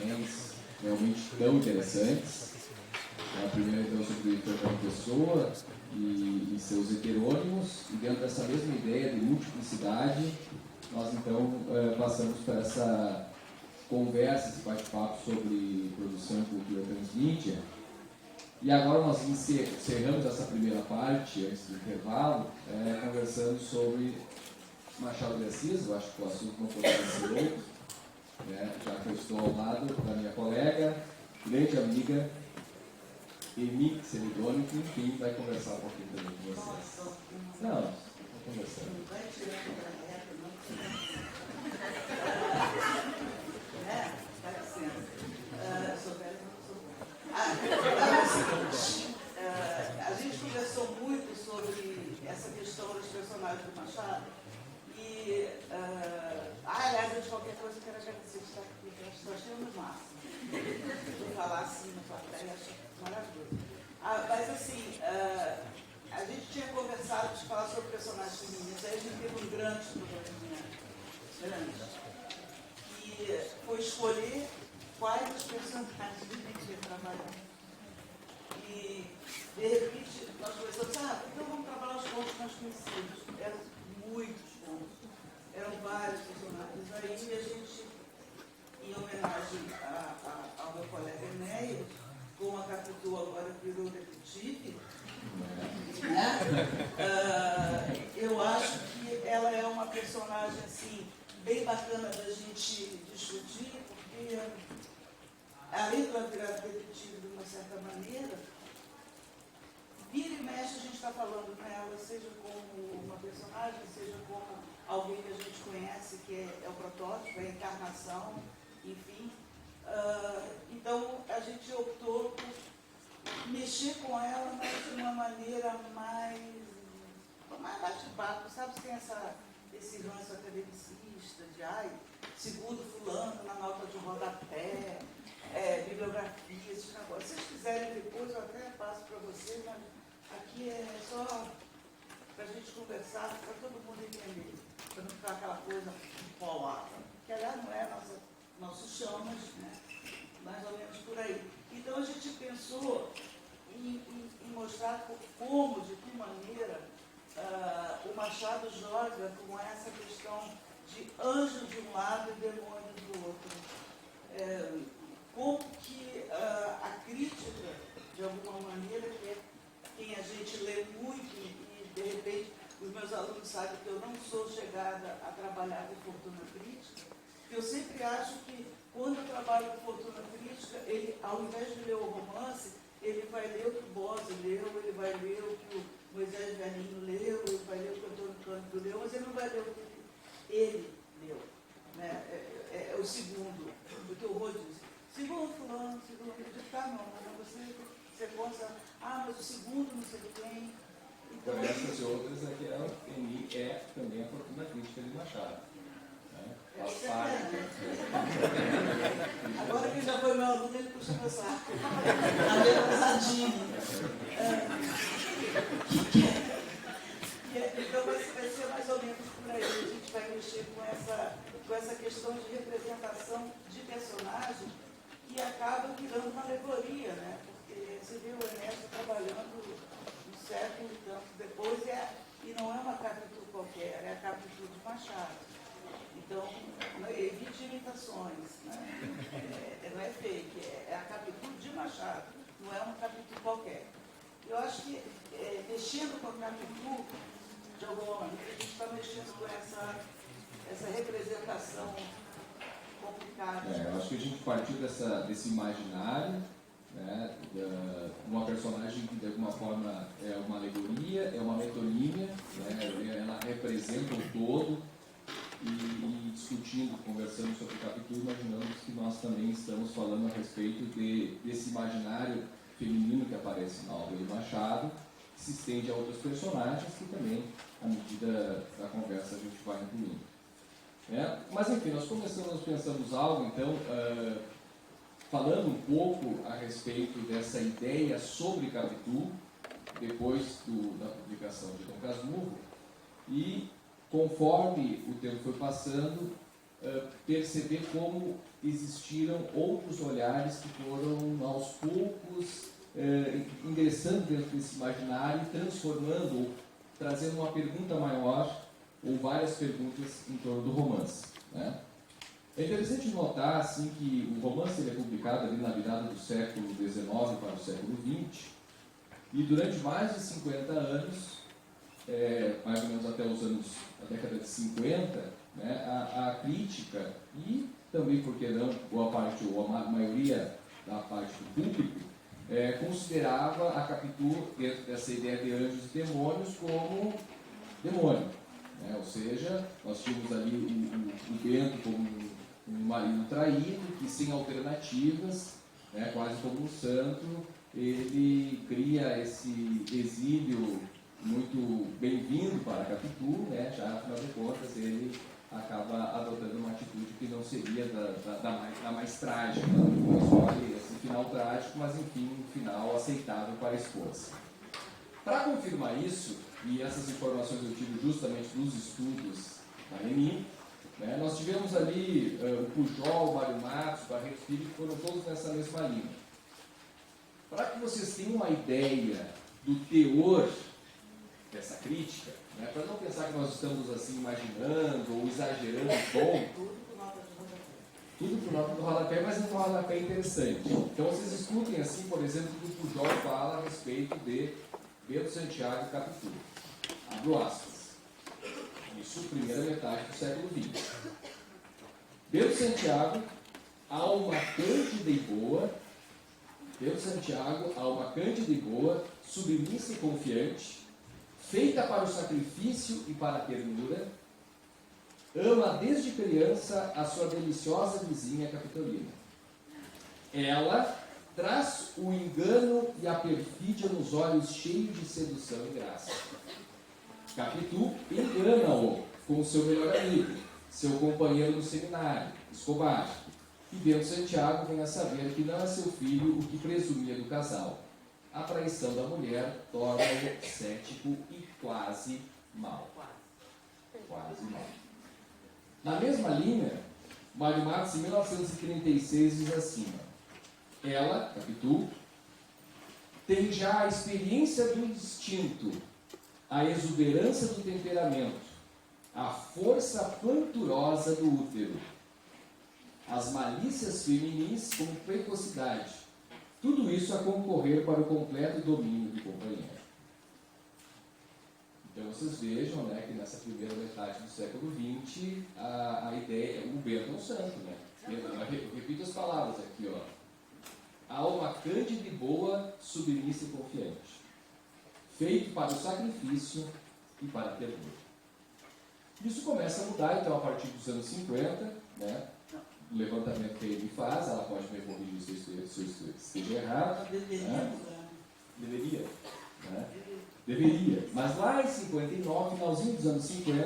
opiniões realmente tão interessantes. A primeira, então, sobre o Fernando Pessoa e seus heterônimos, e dentro dessa mesma ideia de multiplicidade, nós, então, passamos para essa conversa, esse bate-papo sobre produção e cultura transmídia. E agora nós encerramos essa primeira parte, antes do intervalo, conversando sobre Machado de Assis. Eu acho que o assunto não poderia ser outro, já que eu estou ao lado da minha colega, grande amiga, Emi Semidoni, que vai conversar um pouquinho também com vocês. Não, estou conversando. A gente conversou muito sobre essa questão dos personagens do Machado e, aliás, de qualquer coisa, eu quero agradecer de estar aqui, eu estou achando massa. Vou falar assim no plateia, acho maravilhoso. Mas, assim, a gente tinha conversado de falar sobre personagens femininos, aí a gente teve um grande problema, grande, e foi escolher quais os personagens a gente ia trabalhar. E, de repente, nós começamos, então vamos trabalhar os pontos mais conhecidos. Eram muitos pontos, eram vários personagens. Aí a gente, em homenagem ao meu colega Enéas, como a Capitu agora virou detetive, eu acho que ela é uma personagem assim, bem bacana da gente discutir, porque além de ela virar detetive de uma certa maneira, vira e mexe a gente está falando nela, seja como uma personagem, seja como alguém que a gente conhece, que é o protótipo, é a encarnação, enfim. Então a gente optou por mexer com ela, mas de uma maneira mais bate-papo, sabe? Sem esse lance academicista de segundo fulano na nota de rodapé, bibliografia, esses negócios. Se vocês quiserem depois, eu até passo para vocês, mas aqui é só para a gente conversar, para todo mundo entender, para não ficar aquela coisa empolada, que aliás não é nossos chamas, né? Mais ou menos por aí. Então a gente pensou em mostrar como, de que maneira, o Machado joga com essa questão de anjo de um lado e demônio do outro. Como que a crítica, de alguma maneira, que é quem a gente lê muito e de repente os meus alunos sabem que eu não sou chegada a trabalhar com fortuna crítica, eu sempre acho que quando eu trabalho com fortuna crítica, ele, ao invés de ler o romance, ele vai ler o que o Bose leu, ele vai ler o que o Moisés Velhinho leu, ele vai ler o que o Antônio Cândido leu, mas ele não vai ler o que ele leu. Né? É o segundo, porque o Rô diz, segundo fulano, segundo, eu digo, tá não, mas você gosta, mas o segundo não sei quem. Então, por essas e outras, aqui é também a fortuna crítica de Machado. Agora que já foi meu aluno, ele puxa meu saco. A minha pesadinha. Então vai ser mais ou menos por aí. A gente vai mexer com essa questão de representação de personagem que acaba virando uma alegoria, né? Porque você vê o Ernesto trabalhando um século e tanto depois, e não é uma Capitu qualquer, é a Capitu de Machado. Então, evite imitações, né? Não é fake, é a Capitu de Machado, não é uma Capitu qualquer. Eu acho que mexendo com a Capitu, de alguma maneira, a gente está mexendo com essa representação complicada. Eu acho que a gente partiu desse imaginário, né, uma personagem que de alguma forma é uma alegoria, é uma metonímia, né, ela representa o todo. E discutindo, conversando sobre o Capitu, imaginamos que nós também estamos falando a respeito desse imaginário feminino que aparece na obra de Machado, que se estende a outros personagens que também, à medida da conversa, a gente vai incluindo. Mas enfim, nós pensamos algo, então, falando um pouco a respeito dessa ideia sobre Capitu, depois da publicação de Dom Casmurro, e conforme o tempo foi passando, perceber como existiram outros olhares que foram aos poucos ingressando dentro desse imaginário e transformando, ou trazendo uma pergunta maior ou várias perguntas em torno do romance, né? É interessante notar assim, que o romance ele é publicado ali na virada do século XIX para o século XX, e durante mais de 50 anos, mais ou menos até a década de 50, né, a crítica e também, por que não, boa parte ou a maioria da parte do público considerava a Capitu, dentro dessa ideia de anjos e demônios, como demônio, né? Ou seja, nós tínhamos ali o Bento como um marido traído, que sem alternativas, né, quase como um santo, ele cria esse exílio muito bem-vindo para a Capitu, né? Já afinal de contas ele acaba adotando uma atitude que não seria da mais trágica, não escolhe esse final trágico, mas enfim, um final aceitável para a esposa. Para confirmar isso, e essas informações eu tive justamente dos estudos da ENI, né, nós tivemos ali o Pujol, o Mário Matos, o Barreto Filho, que foram todos nessa mesma linha. Para que vocês tenham uma ideia do teor dessa crítica, né, para não pensar que nós estamos assim imaginando ou exagerando bom, tudo por nota do rodapé, mas um rodapé interessante. Então vocês escutem assim, por exemplo, o que o Pujol fala a respeito de Bento Santiago e Capitu. Abro aspas. Isso, primeira metade do século XX. Bento Santiago, alma cândida e boa, Bento Santiago, alma cândida e boa, submissa e confiante, feita para o sacrifício e para a ternura, ama desde criança a sua deliciosa vizinha Capitolina. Ela traz o engano e a perfídia nos olhos cheios de sedução e graça. Capitu engana-o com o seu melhor amigo, seu companheiro no seminário, Escobar. E Bento Santiago vem a saber que não é seu filho o que presumia do casal. A traição da mulher torna-o cético e quase mau. Quase mau. Na mesma linha, Mário Matos, em 1936, diz assim: ela, Capitu, tem já a experiência do instinto, a exuberância do temperamento, a força planturosa do útero, as malícias feminis como precocidade, tudo isso a concorrer para o completo domínio do companheiro. Então vocês vejam, né, que nessa primeira metade do século XX, a ideia, o Bento é um santo, né? Eu repito as palavras aqui, ó. Alma cândida e boa, submissa e confiante, feito para o sacrifício e para a ternura. Isso começa a mudar, então, a partir dos anos 50, né? O levantamento que ele faz, ela pode me corrigir se eu esteja errado. Deveria. Né? Deveria. Mas lá em 59, finalzinho dos anos 50,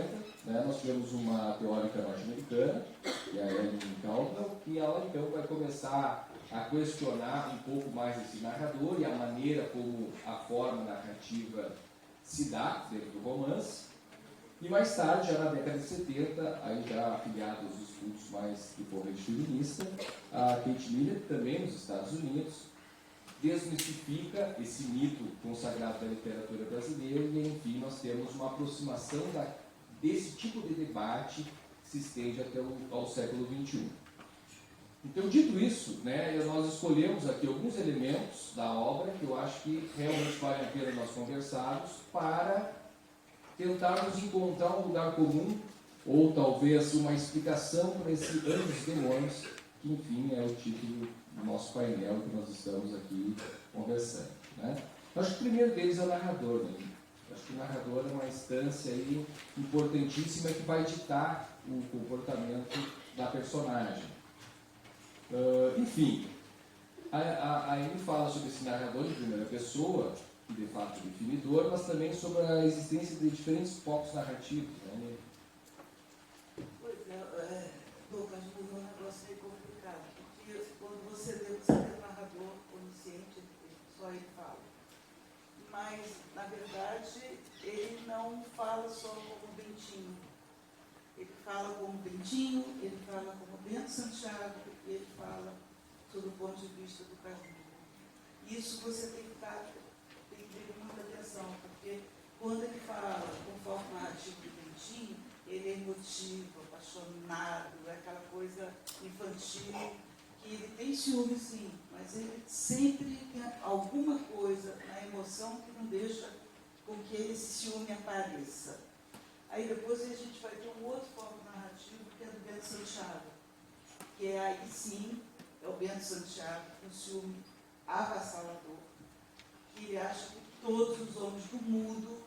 né, nós tivemos uma teórica norte-americana, que é a Ellen Caldwell, que ela então vai começar a questionar um pouco mais esse narrador e a maneira como a forma narrativa se dá dentro do romance. E mais tarde, já na década de 70, aí já afiliado aos estudos mais de corrente feminista, a Kate Miller, também nos Estados Unidos, desmistifica esse mito consagrado da literatura brasileira e, enfim, nós temos uma aproximação desse tipo de debate que se estende até ao século XXI. Então, dito isso, né, nós escolhemos aqui alguns elementos da obra que eu acho que realmente vale a pena nós conversarmos para tentarmos encontrar um lugar comum ou talvez uma explicação para esse Anjos e Demônios, que enfim é o título do nosso painel que nós estamos aqui conversando. Né? Eu acho que o primeiro deles é o narrador. Né? Eu acho que o narrador é uma instância aí importantíssima que vai ditar o comportamento da personagem. Enfim, a Amy fala sobre esse narrador de primeira pessoa, que de fato é definidor, mas também sobre a existência de diferentes focos narrativos. Né? Pois é, Lucas, mas é um negócio meio complicado, porque quando você lê o narrador onisciente, só ele fala. Mas, na verdade, ele não fala só como Bentinho. Ele fala como Bentinho, ele fala como Bento Santiago, e ele fala sob o ponto de vista do Casmurro. Isso você tem que ter muita atenção, porque quando ele fala conforme a narrativa do Bentinho, ele é emotivo, apaixonado, é aquela coisa infantil, que ele tem ciúme sim, mas ele sempre tem alguma coisa na emoção que não deixa com que esse ciúme apareça. Aí depois a gente vai ter um outro foco narrativo, que é do Bento Santiago, que é aí sim, é o Bento Santiago com ciúme avassalador, que ele acha que todos os homens do mundo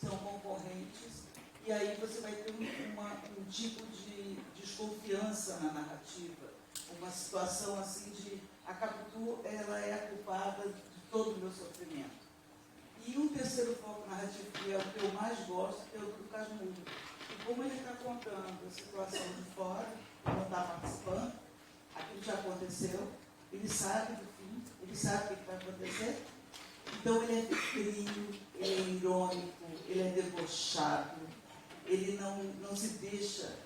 são concorrentes, e aí você vai ter um tipo de desconfiança na narrativa, uma situação assim de a Capitu, ela é a culpada de todo o meu sofrimento. E um terceiro foco narrativo, que é o que eu mais gosto, que é o do Casmurro. E como ele está contando a situação de fora, não está participando, aquilo já aconteceu, ele sabe do fim, ele sabe o que vai acontecer. Então ele é frio, ele é irônico, ele é debochado, ele não se deixa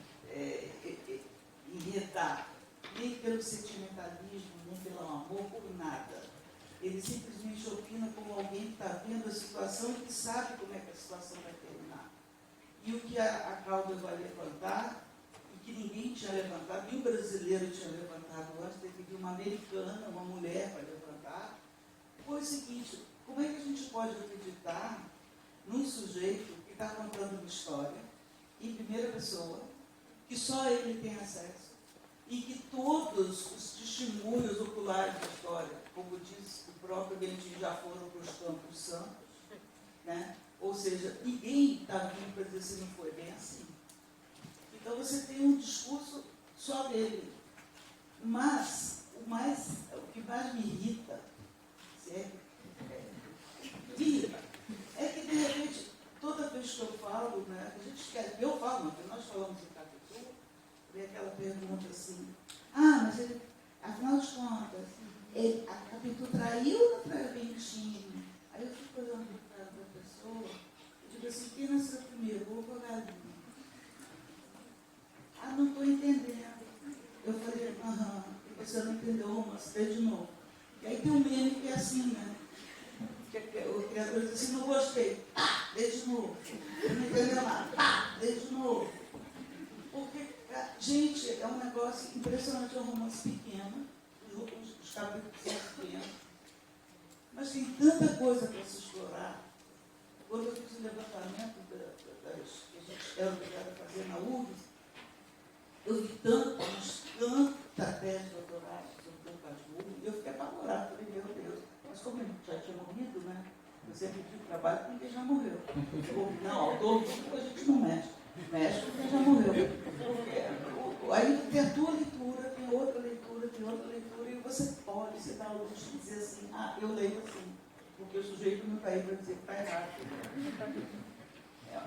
enredar, nem pelo sentimentalismo, nem pelo amor, por nada. Ele simplesmente opina como alguém que está vendo a situação e que sabe como é que a situação vai terminar. E o que a Cláudia vai levantar, e que ninguém tinha levantado, nenhum brasileiro tinha levantado antes, teve que vir uma americana, uma mulher para levantar, foi o seguinte: como é que a gente pode acreditar num sujeito que está contando uma história em primeira pessoa, que só ele tem acesso, e que todos os testemunhos oculares da história, como diz o próprio Bentinho, já foram para os Campos Santos, né? Ou seja, ninguém está vindo para dizer se não foi bem assim. Então você tem um discurso só dele. Mas o que mais me irrita, é que de repente, toda vez que eu falo, né, a gente quer, eu falo, porque nós falamos em Capitu, vem aquela pergunta assim: mas ele, afinal de contas, a Capitu traiu ou não traiu Bentinho? Aí eu fico olhando para a pessoa e digo assim: quem nasceu primeiro, ovo ou galinha? Não estou entendendo. Eu falei: você não entendeu, mas vê de novo. E aí tem um meme que é assim, né? O criador diz assim: não gostei, vê de novo. Eu não entendeu nada, vê de novo. Porque, gente, é um negócio impressionante, é um romance pequeno, os capítulos são pequenos, mas tem tanta coisa para se explorar. Quando eu fiz o levantamento que a gente era obrigado a fazer na URGS, eu vi tanta tese de doutorado sobre o Casmurro, e eu fiquei apavorado. Falei: meu Deus, mas como ele já tinha morrido, né? Eu sempre digo: trabalho com quem já morreu. Não, autor vivo a gente não mexe. Mexe com quem já morreu. Aí tem a tua leitura, tem outra leitura, e você pode se dar a luz de dizer assim: eu leio assim, porque o sujeito não está aí para dizer que está errado.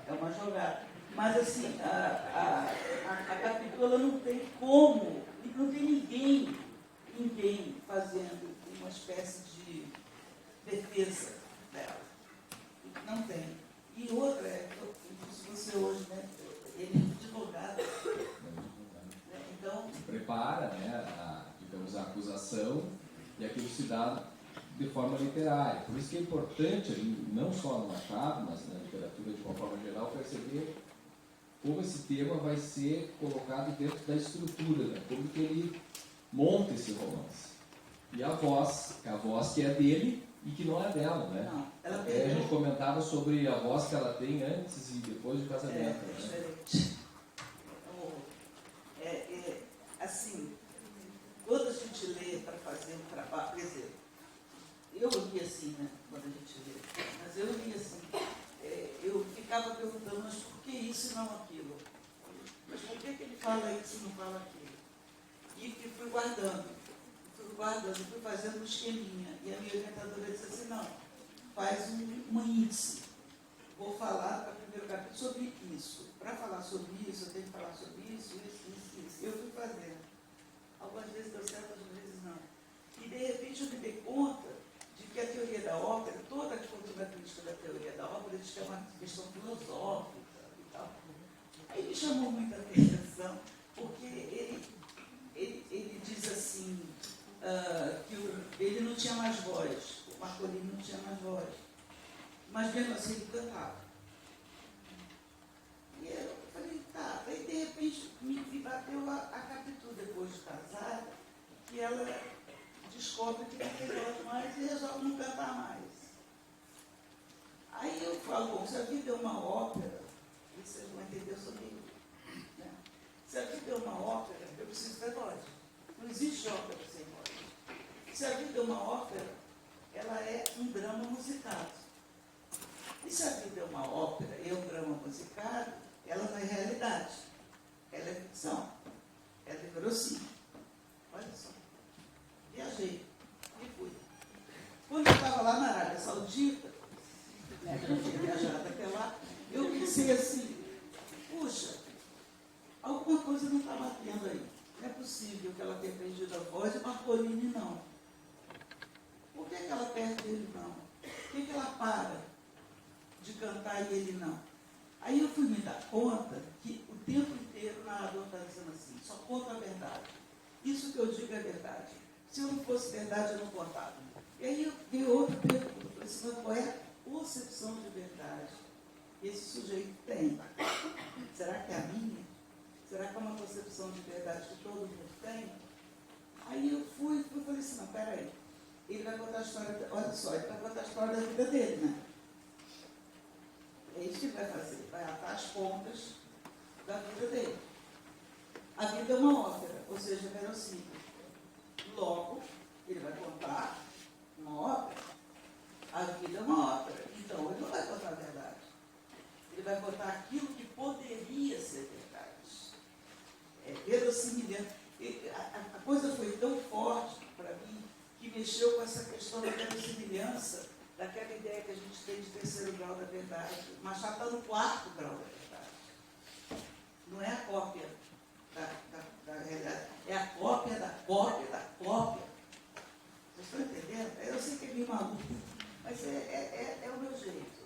É uma jogada. Mas assim, a Capitu, ela não tem como, não tem ninguém fazendo uma espécie de defesa dela. Não tem. E outra se você hoje, né, ele é advogado. Então, prepara, né, digamos, a acusação, e aquilo se dá de forma literária. Por isso que é importante, não só no Machado, mas na literatura de uma forma geral, perceber como esse tema vai ser colocado dentro da estrutura, né? Como que ele monta esse romance. E a voz que é dele e que não é dela, né? Não, ela a gente comentava sobre a voz que ela tem antes e depois do casamento. É diferente. Assim, quando a gente lê para fazer um trabalho, quer dizer, eu li assim, né, quando a gente lê, mas eu li assim, eu ficava perguntando: mas por que isso e não aquilo? Mas por que ele fala isso e não fala aquilo? E fui guardando, fui fazendo um esqueminha. E a minha orientadora disse assim: não, faz um índice. Vou falar no primeiro capítulo sobre isso. Para falar sobre isso, eu tenho que falar sobre isso. Eu fui fazendo. Algumas vezes deu certo, outras vezes não. E de repente eu me dei conta de que a teoria da ópera, toda a crítica da teoria da ópera, diz que é uma questão filosófica e tal. Aí me chamou muita atenção. não tinha mais voz. O Marcolini não tinha mais voz. Mas mesmo assim ele cantava. E eu falei, tá. Aí de repente me bateu a Capitu depois de casada, que ela descobre que não tem mais e resolve não cantar mais. Aí eu falo, bom, se a vida é uma ópera, e vocês vão entender sobre isso, né? Se a vida é uma ópera, eu preciso ter voz. Não existe ópera sem voz. Se a vida é uma ópera, ela é um drama musicado. E se a vida é uma ópera e é um drama musicado, ela não é realidade. Ela é ficção. Ela é verossímil. Olha só. Viajei. E fui. Quando eu estava lá na Arábia Saudita, né, que eu tinha viajado até lá, eu pensei assim, puxa, alguma coisa não está batendo aí. Não é possível que ela tenha perdido a voz e Marcolini não. Por que ela perde ele não? Por que ela para de cantar e ele não? Aí eu fui me dar conta que o tempo inteiro o narrador está dizendo assim, só conta a verdade. Isso que eu digo é verdade. Se eu não fosse verdade, eu não contava. E aí eu dei outra pergunta, eu falei assim, qual é a concepção de verdade que esse sujeito tem? Será que é a minha? Será que é uma concepção de verdade que todo mundo tem? Aí eu fui e falei assim, não, peraí. Ele vai contar a história, olha só, ele vai contar a história da vida dele, né? É isso que ele vai fazer, vai atar as pontas da vida dele. A vida é uma ópera, ou seja, é verossímil. Logo, ele vai contar uma ópera. A vida é uma ópera. Então, ele não vai contar a verdade. Ele vai contar aquilo que poderia ser verdade. É verossimilhante. A coisa foi tão forte para mim que mexeu com essa questão da verossimilhança, daquela ideia que a gente tem de terceiro grau da verdade. Machado está no quarto grau da verdade. Não é a cópia da realidade, é a cópia da cópia da cópia. Vocês estão entendendo? Eu sei que é meio maluco, mas é o meu jeito.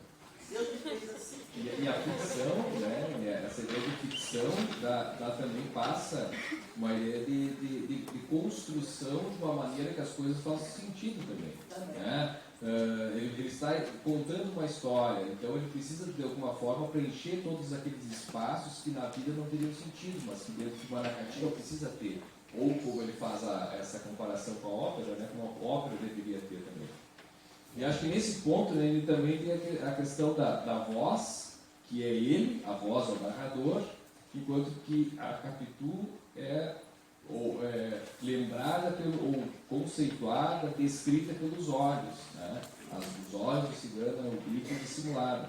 Deus me fez assim. E a ficção, né, essa ideia de ficção também passa uma ideia de construção de uma maneira que as coisas façam sentido também. Né? Ele está contando uma história, então ele precisa de alguma forma preencher todos aqueles espaços que na vida não teriam sentido, mas que dentro de uma narrativa precisa ter. Ou como ele faz essa comparação com a ópera, né, como a ópera deveria ter também. E acho que nesse ponto, né, ele também tem a questão da voz, que é ele, a voz ao narrador, enquanto que a Capitu é lembrada ou conceituada, descrita pelos olhos. Né? Os olhos do cigano é o grito dissimulado.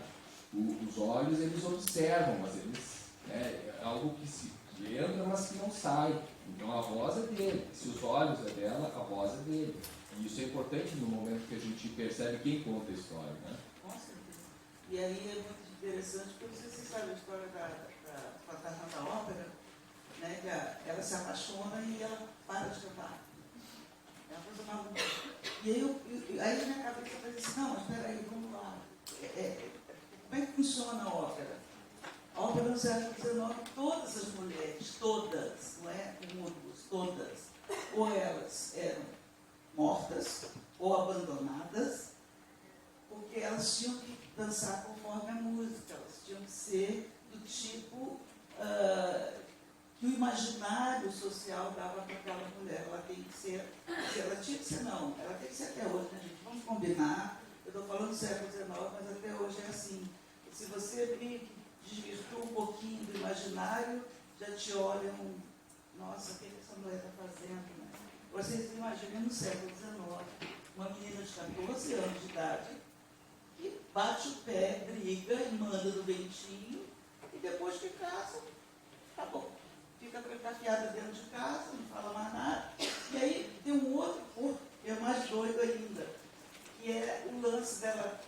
Os olhos, eles observam, mas eles é algo que se entra, mas que não sai. Então a voz é dele. Se os olhos é dela, a voz é dele. E isso é importante no momento que a gente percebe quem conta a história. Né? Com certeza. E aí é muito interessante, porque não sei se você sabe a história da Fantasma da Ópera, né, que ela se apaixona e ela para de cantar. É uma coisa maluca. E aí na minha cabeça eu falei assim, não, mas peraí, vamos lá. Como é que funciona a ópera? A ópera no século XIX, todas as mulheres, todas, não é únicos, todas, ou elas eram mortas ou abandonadas, porque elas tinham que dançar conforme a música, elas tinham que ser do tipo que o imaginário social dava para aquela mulher. Ela tem que ser, ela tinha que ser não, ela tem que ser até hoje, né, gente? Vamos combinar, eu estou falando do século XIX, mas até hoje é assim. Se você desvirtua um pouquinho do imaginário, já te olham, nossa, o que essa mulher está fazendo, né? Vocês imaginem no século XIX, uma menina de 14 anos de idade, que bate o pé, briga e manda do ventinho, e depois que casa, tá bom. Fica trancafiada dentro de casa, não fala mais nada. E aí tem um outro corpo, que é mais doido ainda, que é o lance dela.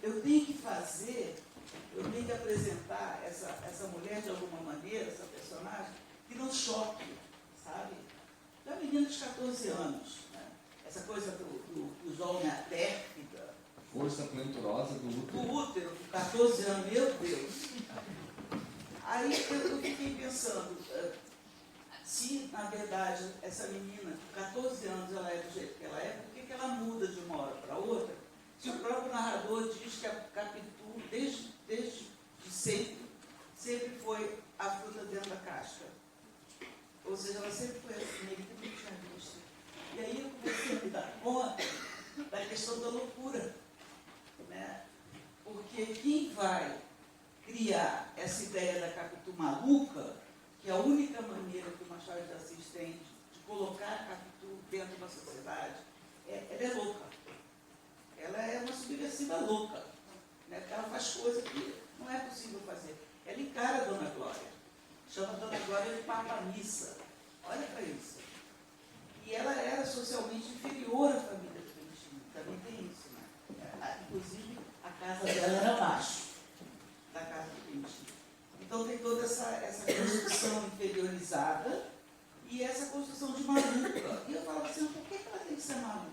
Eu tenho que apresentar essa mulher de alguma maneira, essa personagem, que não choque, sabe? É uma menina de 14 anos, né? Essa coisa dos homens pérfida. Força planturosa do útero. Do útero, com 14 anos, meu Deus. Aí eu fiquei pensando, se na verdade essa menina, com 14 anos, ela é do jeito que ela é, por que questão da loucura, né? Porque quem vai criar essa ideia da Capitu maluca, que é a única maneira que o Machado de Assis tem de colocar a Capitu dentro de uma sociedade, ela é louca. Ela é uma subversiva louca, né? Porque ela faz coisas que não é possível fazer. Ela encara a Dona Glória, chama a Dona Glória de Papa Missa. Olha para isso. E ela era socialmente inferior à família do Bentinho. Também tem isso, né? Inclusive, a casa dela era abaixo da casa do Bentinho. Então tem toda essa construção inferiorizada e essa construção de maluca. E eu falava assim, por que ela tem que ser maluca?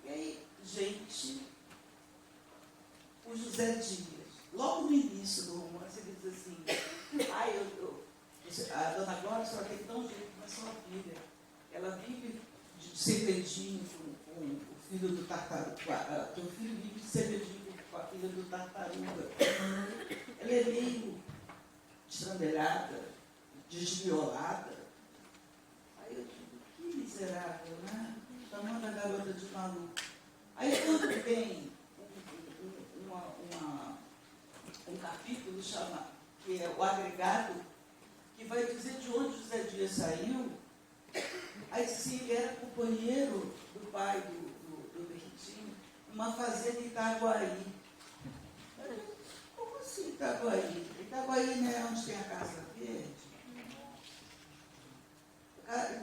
E aí, gente, o José Dias, logo no início do romance, ele diz assim, a Dona Glória só tem tão jeito com a sua filha. Ela vive de segredinho com o filho do tartaruga. Teu filho vive de segredinho com a filha do tartaruga. Ela é meio estrambelhada, desviolada. Aí eu digo, que miserável, né? Chamando a garota de maluca. Aí quando tem um capítulo que é o agregado, que vai dizer de onde José Dias saiu, aí se ele era companheiro do pai do Bentinho, numa fazenda em Itaguaí. Como assim Itaguaí? Itaguaí não é onde tem a Casa Verde?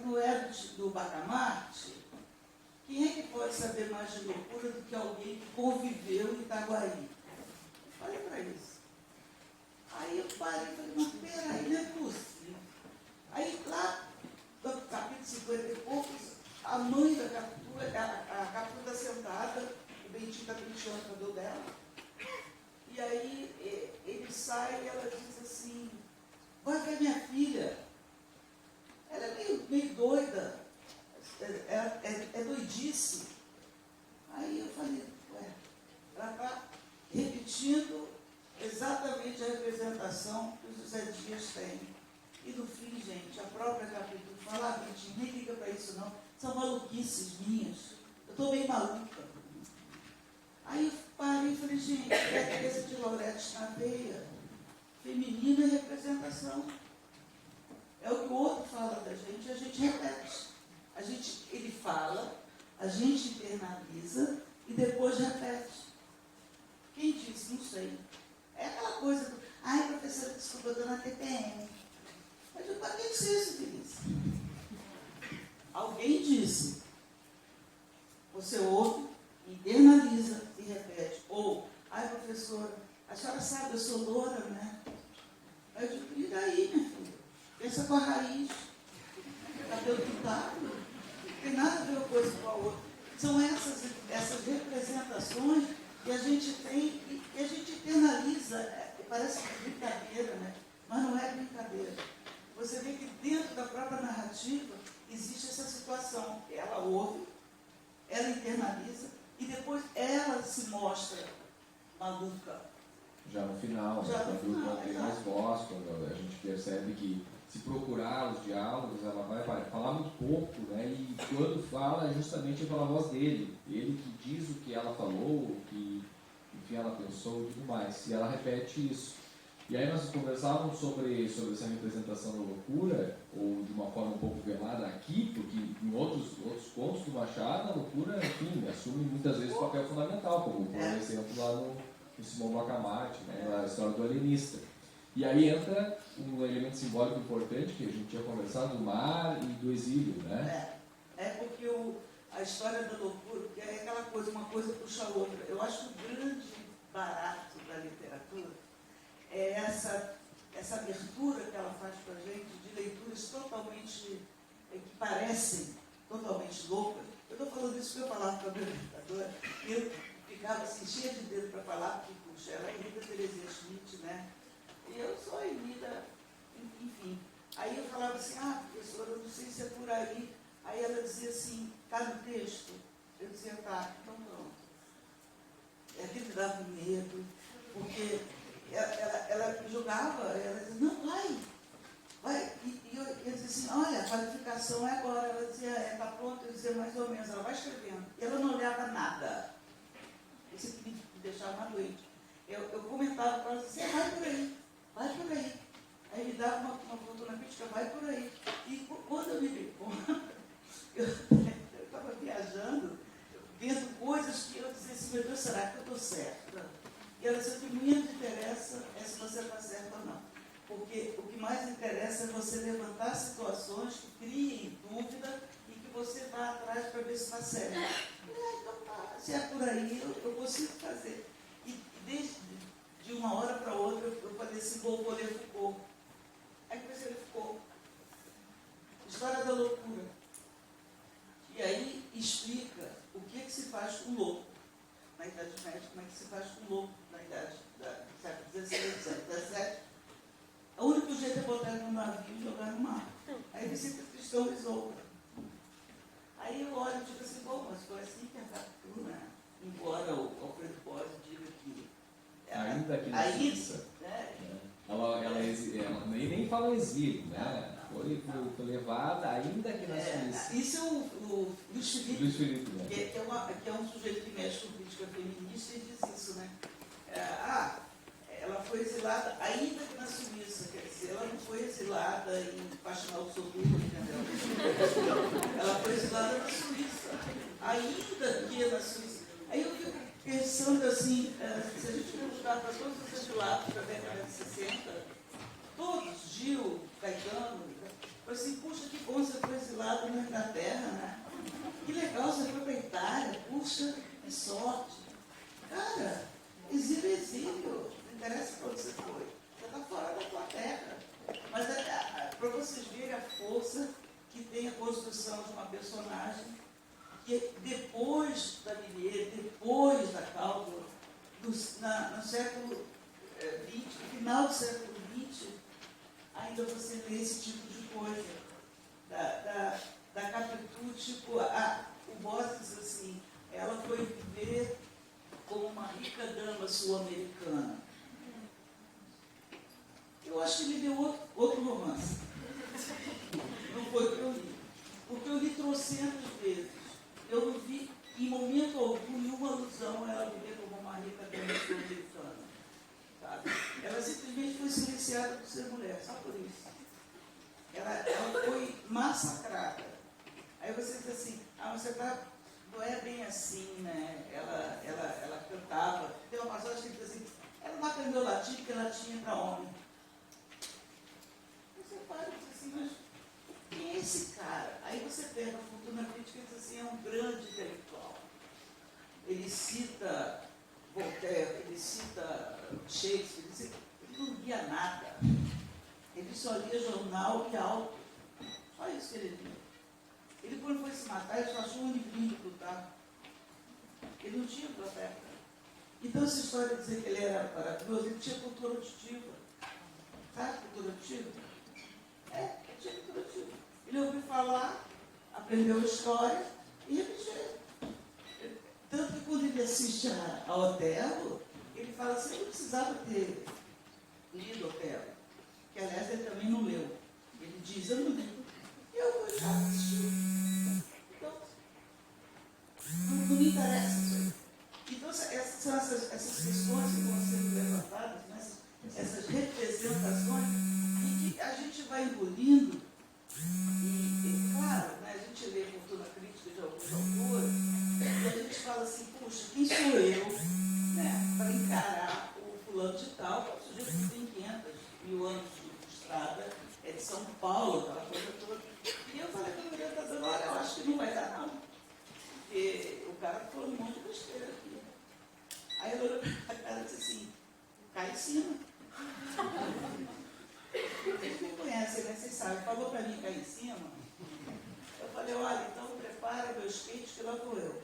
Não é do Bacamarte? Quem é que pode saber mais de loucura do que alguém que conviveu em Itaguaí? Olha para isso. Aí eu parei e falei, mas peraí, não é possível. Aí lá, no capítulo 50 e poucos, a mãe da Capitu, a Capitu está sentada, o Bentinho está penteando o cabelo dela. E aí ele sai e ela diz assim, vai ver minha filha. Ela é meio doida, é doidice. Aí eu falei, ela está repetindo exatamente a representação que o José Dias tem. E no fim, gente, a própria Capitu fala, Bentinho, nem liga para isso não, são maluquices minhas, eu estou bem maluca. Aí eu parei e falei, gente, é a Teresa de Loretti na veia, feminina e representação. É o que o outro fala da gente e a gente repete. Ele fala, a gente internaliza e depois repete. Quem disse? Não sei. É aquela coisa do, ai, professora, desculpa, eu estou na TPM. Mas eu, para que disse isso, Denise? Alguém disse. Você ouve, internaliza e repete. Ou, ai, professora, a senhora sabe, eu sou loura, né? Aí eu digo, e daí, minha filha? Pensa com a raiz. Cabelo pintado. Não tem nada a ver uma coisa com a outra. São essas representações que a gente tem e a gente internaliza. Parece brincadeira, né? Mas não é brincadeira. Você vê que dentro da própria narrativa existe essa situação. Ela ouve, ela internaliza e depois ela se mostra maluca. Já no final, quando tem mais voz, quando a gente percebe que se procurar os diálogos, ela vai falar muito pouco, né? E quando fala, é justamente pela voz dele. Ele que diz o que ela falou, o que, enfim, ela pensou e tudo mais. E ela repete isso. E aí nós conversávamos sobre essa representação da loucura, ou de uma forma um pouco velada aqui, porque em outros contos do Machado, a loucura, enfim, assume muitas vezes papel fundamental, como por exemplo lá no Simão Bacamarte, né, na história do alienista. E aí entra um elemento simbólico importante que a gente tinha conversado, do mar e do exílio, né? É porque a história da loucura, que é aquela coisa, uma coisa puxa a outra. Eu acho que o grande barato da literatura é essa abertura que ela faz para a gente de leituras totalmente, que parecem totalmente loucas. Eu estou falando isso porque eu falava com a minha orientadora, e eu ficava assim, cheia de dedo para falar, porque, puxa, ela é Emília Terezinha Schmidt, né? E eu sou Emília, enfim. Aí eu falava assim, professora, eu não sei se é por aí. Aí ela dizia assim, está no texto? Eu dizia, tá, então pronto. Aquilo me dava medo, porque ela julgava, ela dizia, não, eu disse assim, olha, a qualificação é agora. Ela dizia, está pronto, eu dizia mais ou menos, ela vai escrevendo. E ela não olhava nada. Isso que me deixava doente. Eu comentava para ela, assim, vai por aí, vai por aí. Aí me dava uma fortuna crítica, vai por aí. E quando eu me dei conta, eu estava viajando, vendo coisas que eu dizia assim, meu Deus, será que eu estou certa? E ela disse, o que menos interessa é se você está certa ou não. Porque o que mais interessa é você levantar situações que criem dúvida e que você vá atrás para ver se está certo. Então tá, se é por aí, eu consigo fazer. E desde de uma hora para outra, eu falei assim, vou ler Foucault. Aí comecei a ler Foucault. História da loucura. E aí explica o que se faz com louco na Idade Média, como é que se faz com louco na Idade do século XVI, século XVII. O único jeito é botar ele no navio e jogar no mar. Aí ele sempre cristão resolve. Aí eu olho e digo assim, bom, mas foi assim que a captura, embora o Alfredo Bose diga que... Ainda que na Suíça. Ela nem fala exílio, né? Foi levada ainda que na Suíça. Isso é o Luiz Felipe, né? que é um sujeito que mexe com crítica feminista e diz isso, né? Ela foi exilada ainda que na Suíça, quer dizer, ela não foi exilada em Faxinal do Soturno, entendeu? Ela foi exilada na Suíça, ainda que na Suíça. Aí eu fico pensando assim, se a gente perguntar para todos os exilados da década de 60, todos, Gil, Caetano, eu assim, puxa, que bom você foi exilado na Inglaterra, né? Que legal, você foi para a Itália, puxa, que sorte. Cara, exílio é exílio. Não interessa para onde você foi. Você está fora da tua terra. Mas para vocês verem a força que tem a construção de uma personagem que depois da Villiers, depois da Caldwell, no século XX, no final do século XX, ainda você vê esse tipo de coisa. Da Capitu, tipo, o Bose diz assim, ela foi viver como uma rica dama sul-americana. Eu acho que ele deu outro romance. Não foi o que eu li. Porque eu li trocentas vezes. Eu não vi, em momento algum, nenhuma alusão a ela viver como uma rica dama sul-americana. Sabe? Ela simplesmente foi silenciada por ser mulher, só por isso. Ela foi massacrada. Aí você diz assim, você não é bem assim, né? Ela cantava. Tem uma passagem que diz assim, ela não aprendeu latim porque latim é para homem. Você para e diz assim, mas quem é esse cara? Aí você pega a Fortuna Crítica e diz assim, é um grande intelectual. Ele cita Voltaire, ele cita Shakespeare, ele não lia nada. Ele só lia jornal e auto. Só isso que ele lia. Ele, quando foi se matar, ele só achou um livrinho de Plutarco. Ele não tinha biblioteca. Então, essa história de dizer que ele era maravilhoso, ele tinha cultura auditiva. Sabe cultura auditiva? Ele tinha cultura auditiva. Ele ouviu falar, aprendeu história e repetia. Tanto que quando ele assiste a Otelo, ele fala assim, eu não precisava ter lido Otelo. Que, aliás, ele também não leu. Ele diz, eu não li. Eu vou já assistir. Então, não me interessa isso aí. Então, são essas questões que vão sendo levantadas, né? Essas representações, e que a gente vai engolindo, e claro, né, a gente lê Fortuna Crítica de alguns autores, e a gente fala assim, puxa, quem sou eu, né, para encarar o fulano de tal, que é um sujeito que tem 500 mil anos de estrada, é de São Paulo, aquela coisa toda. E eu falei para a mulher, olha, eu acho que não vai dar não, porque o cara falou um monte de besteira aqui. Aí ela olhou para a cara e disse assim, cai em cima. Vocês me conhecem, né? Vocês sabem, falou para mim cair em cima. Eu falei, olha, então prepara meu skate que lá vou eu.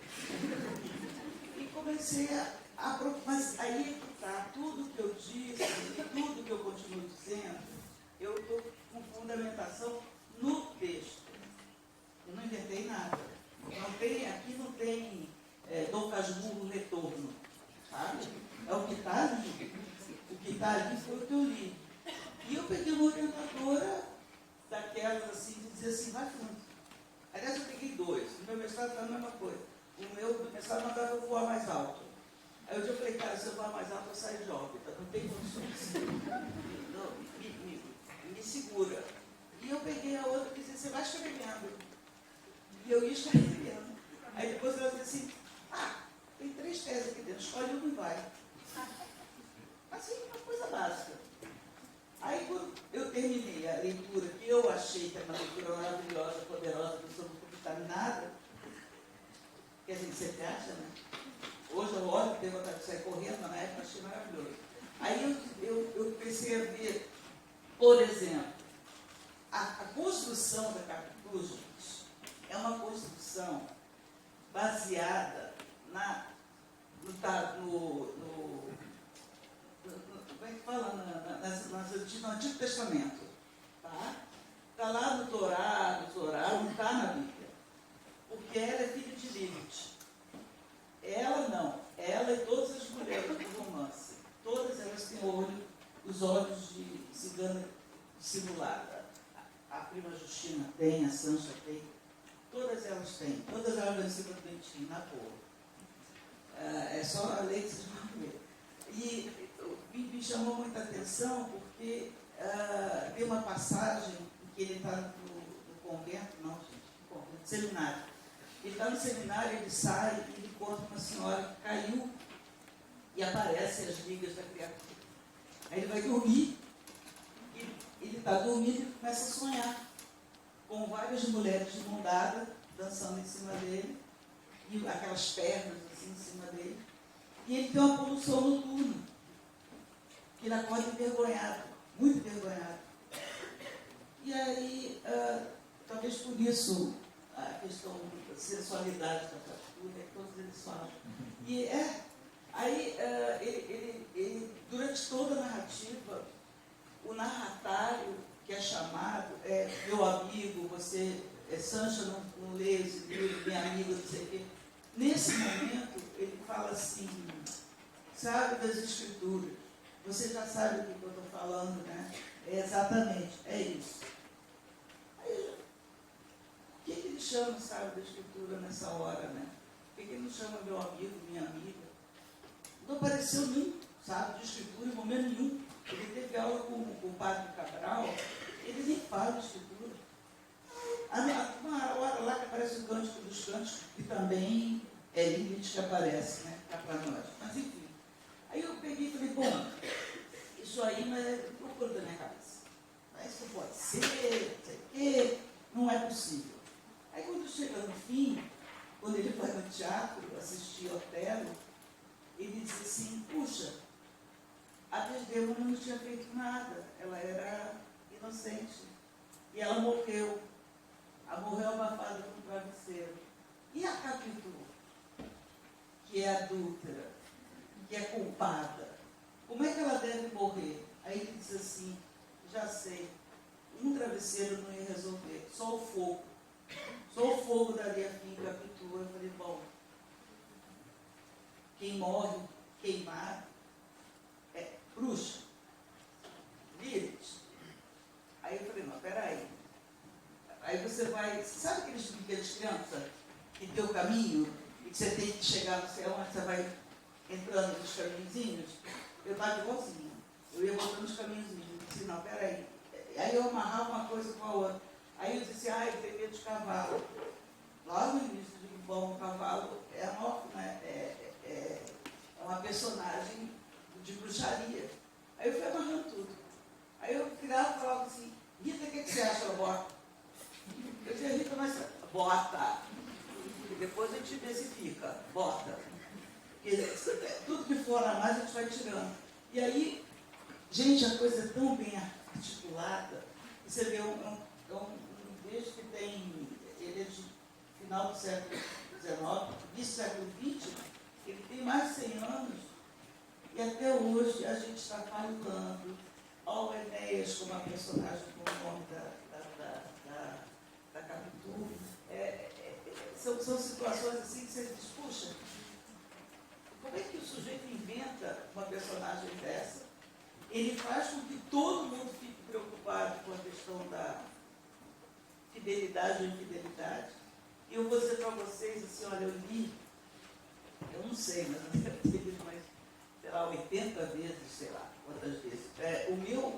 E comecei mas aí está, tudo que eu disse, e tudo que eu continuo dizendo, eu estou com fundamentação no texto. Eu não inventei nada. Aqui não tem Dom Casmurro retorno. Sabe? É o que está ali. O que está ali foi o que eu li. E eu peguei uma orientadora daquelas assim, de dizer assim, vai fundo. Aliás, eu peguei 2. O meu mestrado foi a mesma coisa. O meu mestrado mandava eu voar mais alto. Aí um dia eu falei, cara, se eu voar mais alto, eu saio de órbita. Não tem condições. Não, me segura. E eu peguei a outra e disse, você vai escrevendo. E eu ia escrevendo. Aí depois ela disse assim, tem 3 teses aqui dentro, escolhe uma e vai. Assim, uma coisa básica. Aí quando eu terminei a leitura, que eu achei que era uma leitura maravilhosa, poderosa, que eu não contaminada, que a gente sempre acha, né? Hoje eu olho e tenho vontade de sair correndo, mas na época eu achei maravilhoso. Aí eu comecei a ver, por exemplo, a construção da Capitu, gente, é uma construção baseada como é que fala? No Antigo Testamento. Tá? Está lá no Torá, não está na Bíblia. Porque ela é filha de Lilith. Ela não. Ela e todas as mulheres do romance. Todas elas têm os olhos de cigana dissimulada. A prima Justina tem, a Sancha tem. Todas elas têm. Todas elas vão em cima do dentinho, na boa. É só a lei que vocês vão ver. E me chamou muita atenção porque tem uma passagem em que ele está no convento, não, gente, no convento, seminário. Ele está no seminário, ele sai e ele encontra uma senhora que caiu e aparecem as ligas da criatura. Aí ele vai dormir, e ele está dormindo e começa a sonhar com várias mulheres de mão dada dançando em cima dele, e aquelas pernas assim em cima dele. E ele tem uma poluição noturna. Ele acorda envergonhado, muito envergonhado. E aí, talvez por isso, a questão da sensualidade da captura, que todos eles falam. E aí, ele, durante toda a narrativa, o narratário que é chamado é meu amigo, você, Sancha não lê esse livro, minha amiga, não sei o quê. Nesse momento, ele fala assim, sabe das Escrituras, você já sabe o que eu estou falando, né? Exatamente, é isso. Aí, por que ele chama, sabe, da Escritura nessa hora, né? Por que ele não chama meu amigo, minha amiga? Não apareceu nenhum, sabe, de Escritura em momento nenhum. Ele teve aula com o padre Cabral, ele nem fala de Escritura. Uma hora lá que aparece o Cântico dos Cânticos, que também é Lilith que aparece, né? Cá para nós. Mas enfim. Aí eu peguei e falei, bom, isso aí não é loucura da minha cabeça. Mas isso pode ser, não sei o quê, não é possível. Aí quando chega no fim, quando ele vai no teatro assistir Otelo, ele diz assim, puxa, a Desdemona não tinha feito nada, ela era inocente. E ela morreu. Ela morreu abafada com o travesseiro. E a Capitu, que é adúltera, que é culpada, como é que ela deve morrer? Aí ele diz assim, já sei, um travesseiro não ia resolver, só o fogo. Só o fogo daria fim à Capitu. Eu falei, bom, quem morre queimado é bruxa, Lilith. Aí eu falei, não, peraí. Aí você vai, sabe aqueles crianças que tem o caminho e que você tem que chegar no céu, onde você vai entrando nos caminhozinhos? Eu estava igualzinho. Eu ia botando os caminhozinhos. Eu disse, não, peraí. Aí eu amarrava uma coisa com a outra. Aí eu disse, eu tenho medo de cavalo. Lá no início de bom, o cavalo é uma personagem de bruxaria. Aí eu fui amarrando tudo. Aí eu virava e falava assim, Rita, o que você acha da bota? Eu dizia, Rita, mas bota. E depois a gente especifica, bota. Porque tudo que for a mais a gente vai tirando. E aí, gente, a coisa é tão bem articulada. Você vê um texto que tem, ele é de final do século XIX, do século XX, ele tem mais de 100 anos, e até hoje a gente está falando ao Enéas como a personagem, como o nome da Capitu. São situações assim que você diz, puxa, como é que o sujeito inventa uma personagem dessa? Ele faz com que todo mundo fique preocupado com a questão fidelidade ou infidelidade. E eu vou dizer para vocês, assim, olha, eu li, eu não sei, mas eu devo ter lido mais, sei lá, 80 vezes, sei lá, quantas vezes. O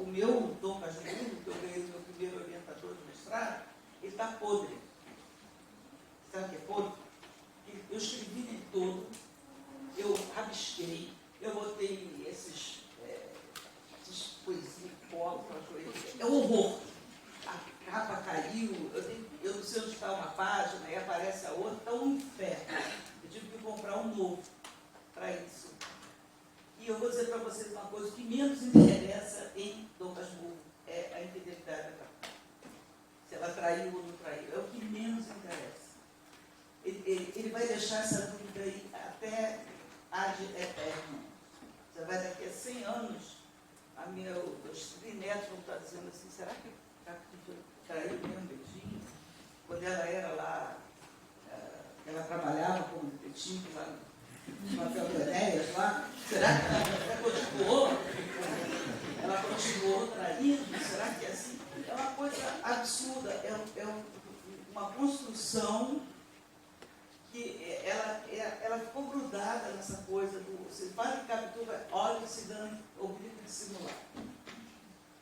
meu Dom Casmurro, que eu ganhei o meu primeiro orientador de mestrado, ele está podre. Sabe o que é podre? Eu escrevi nele todo, eu rabisquei, eu botei esses poesias, pó, é um horror. A capa caiu, eu não sei onde está uma página, aí aparece a outra, está um inferno. Eu tive que comprar um novo para isso. E eu vou dizer para vocês uma coisa, o que menos interessa em Dom Casmurro é a infidelidade da capa. Se ela traiu ou não traiu, é o que menos interessa. Ele vai deixar essa dúvida aí até ad eterno. Você vai daqui a 100 anos, meus trinetos vão estar dizendo assim, será que traiu mesmo Betinho? Quando ela era lá, ela trabalhava como detetive lá no papel do Enéas lá, será que ela continuou traindo? Será que é assim? É uma coisa absurda, é uma construção que ela ficou grudada nessa coisa do você faz de captura, olha e se dane, obriga a dissimular.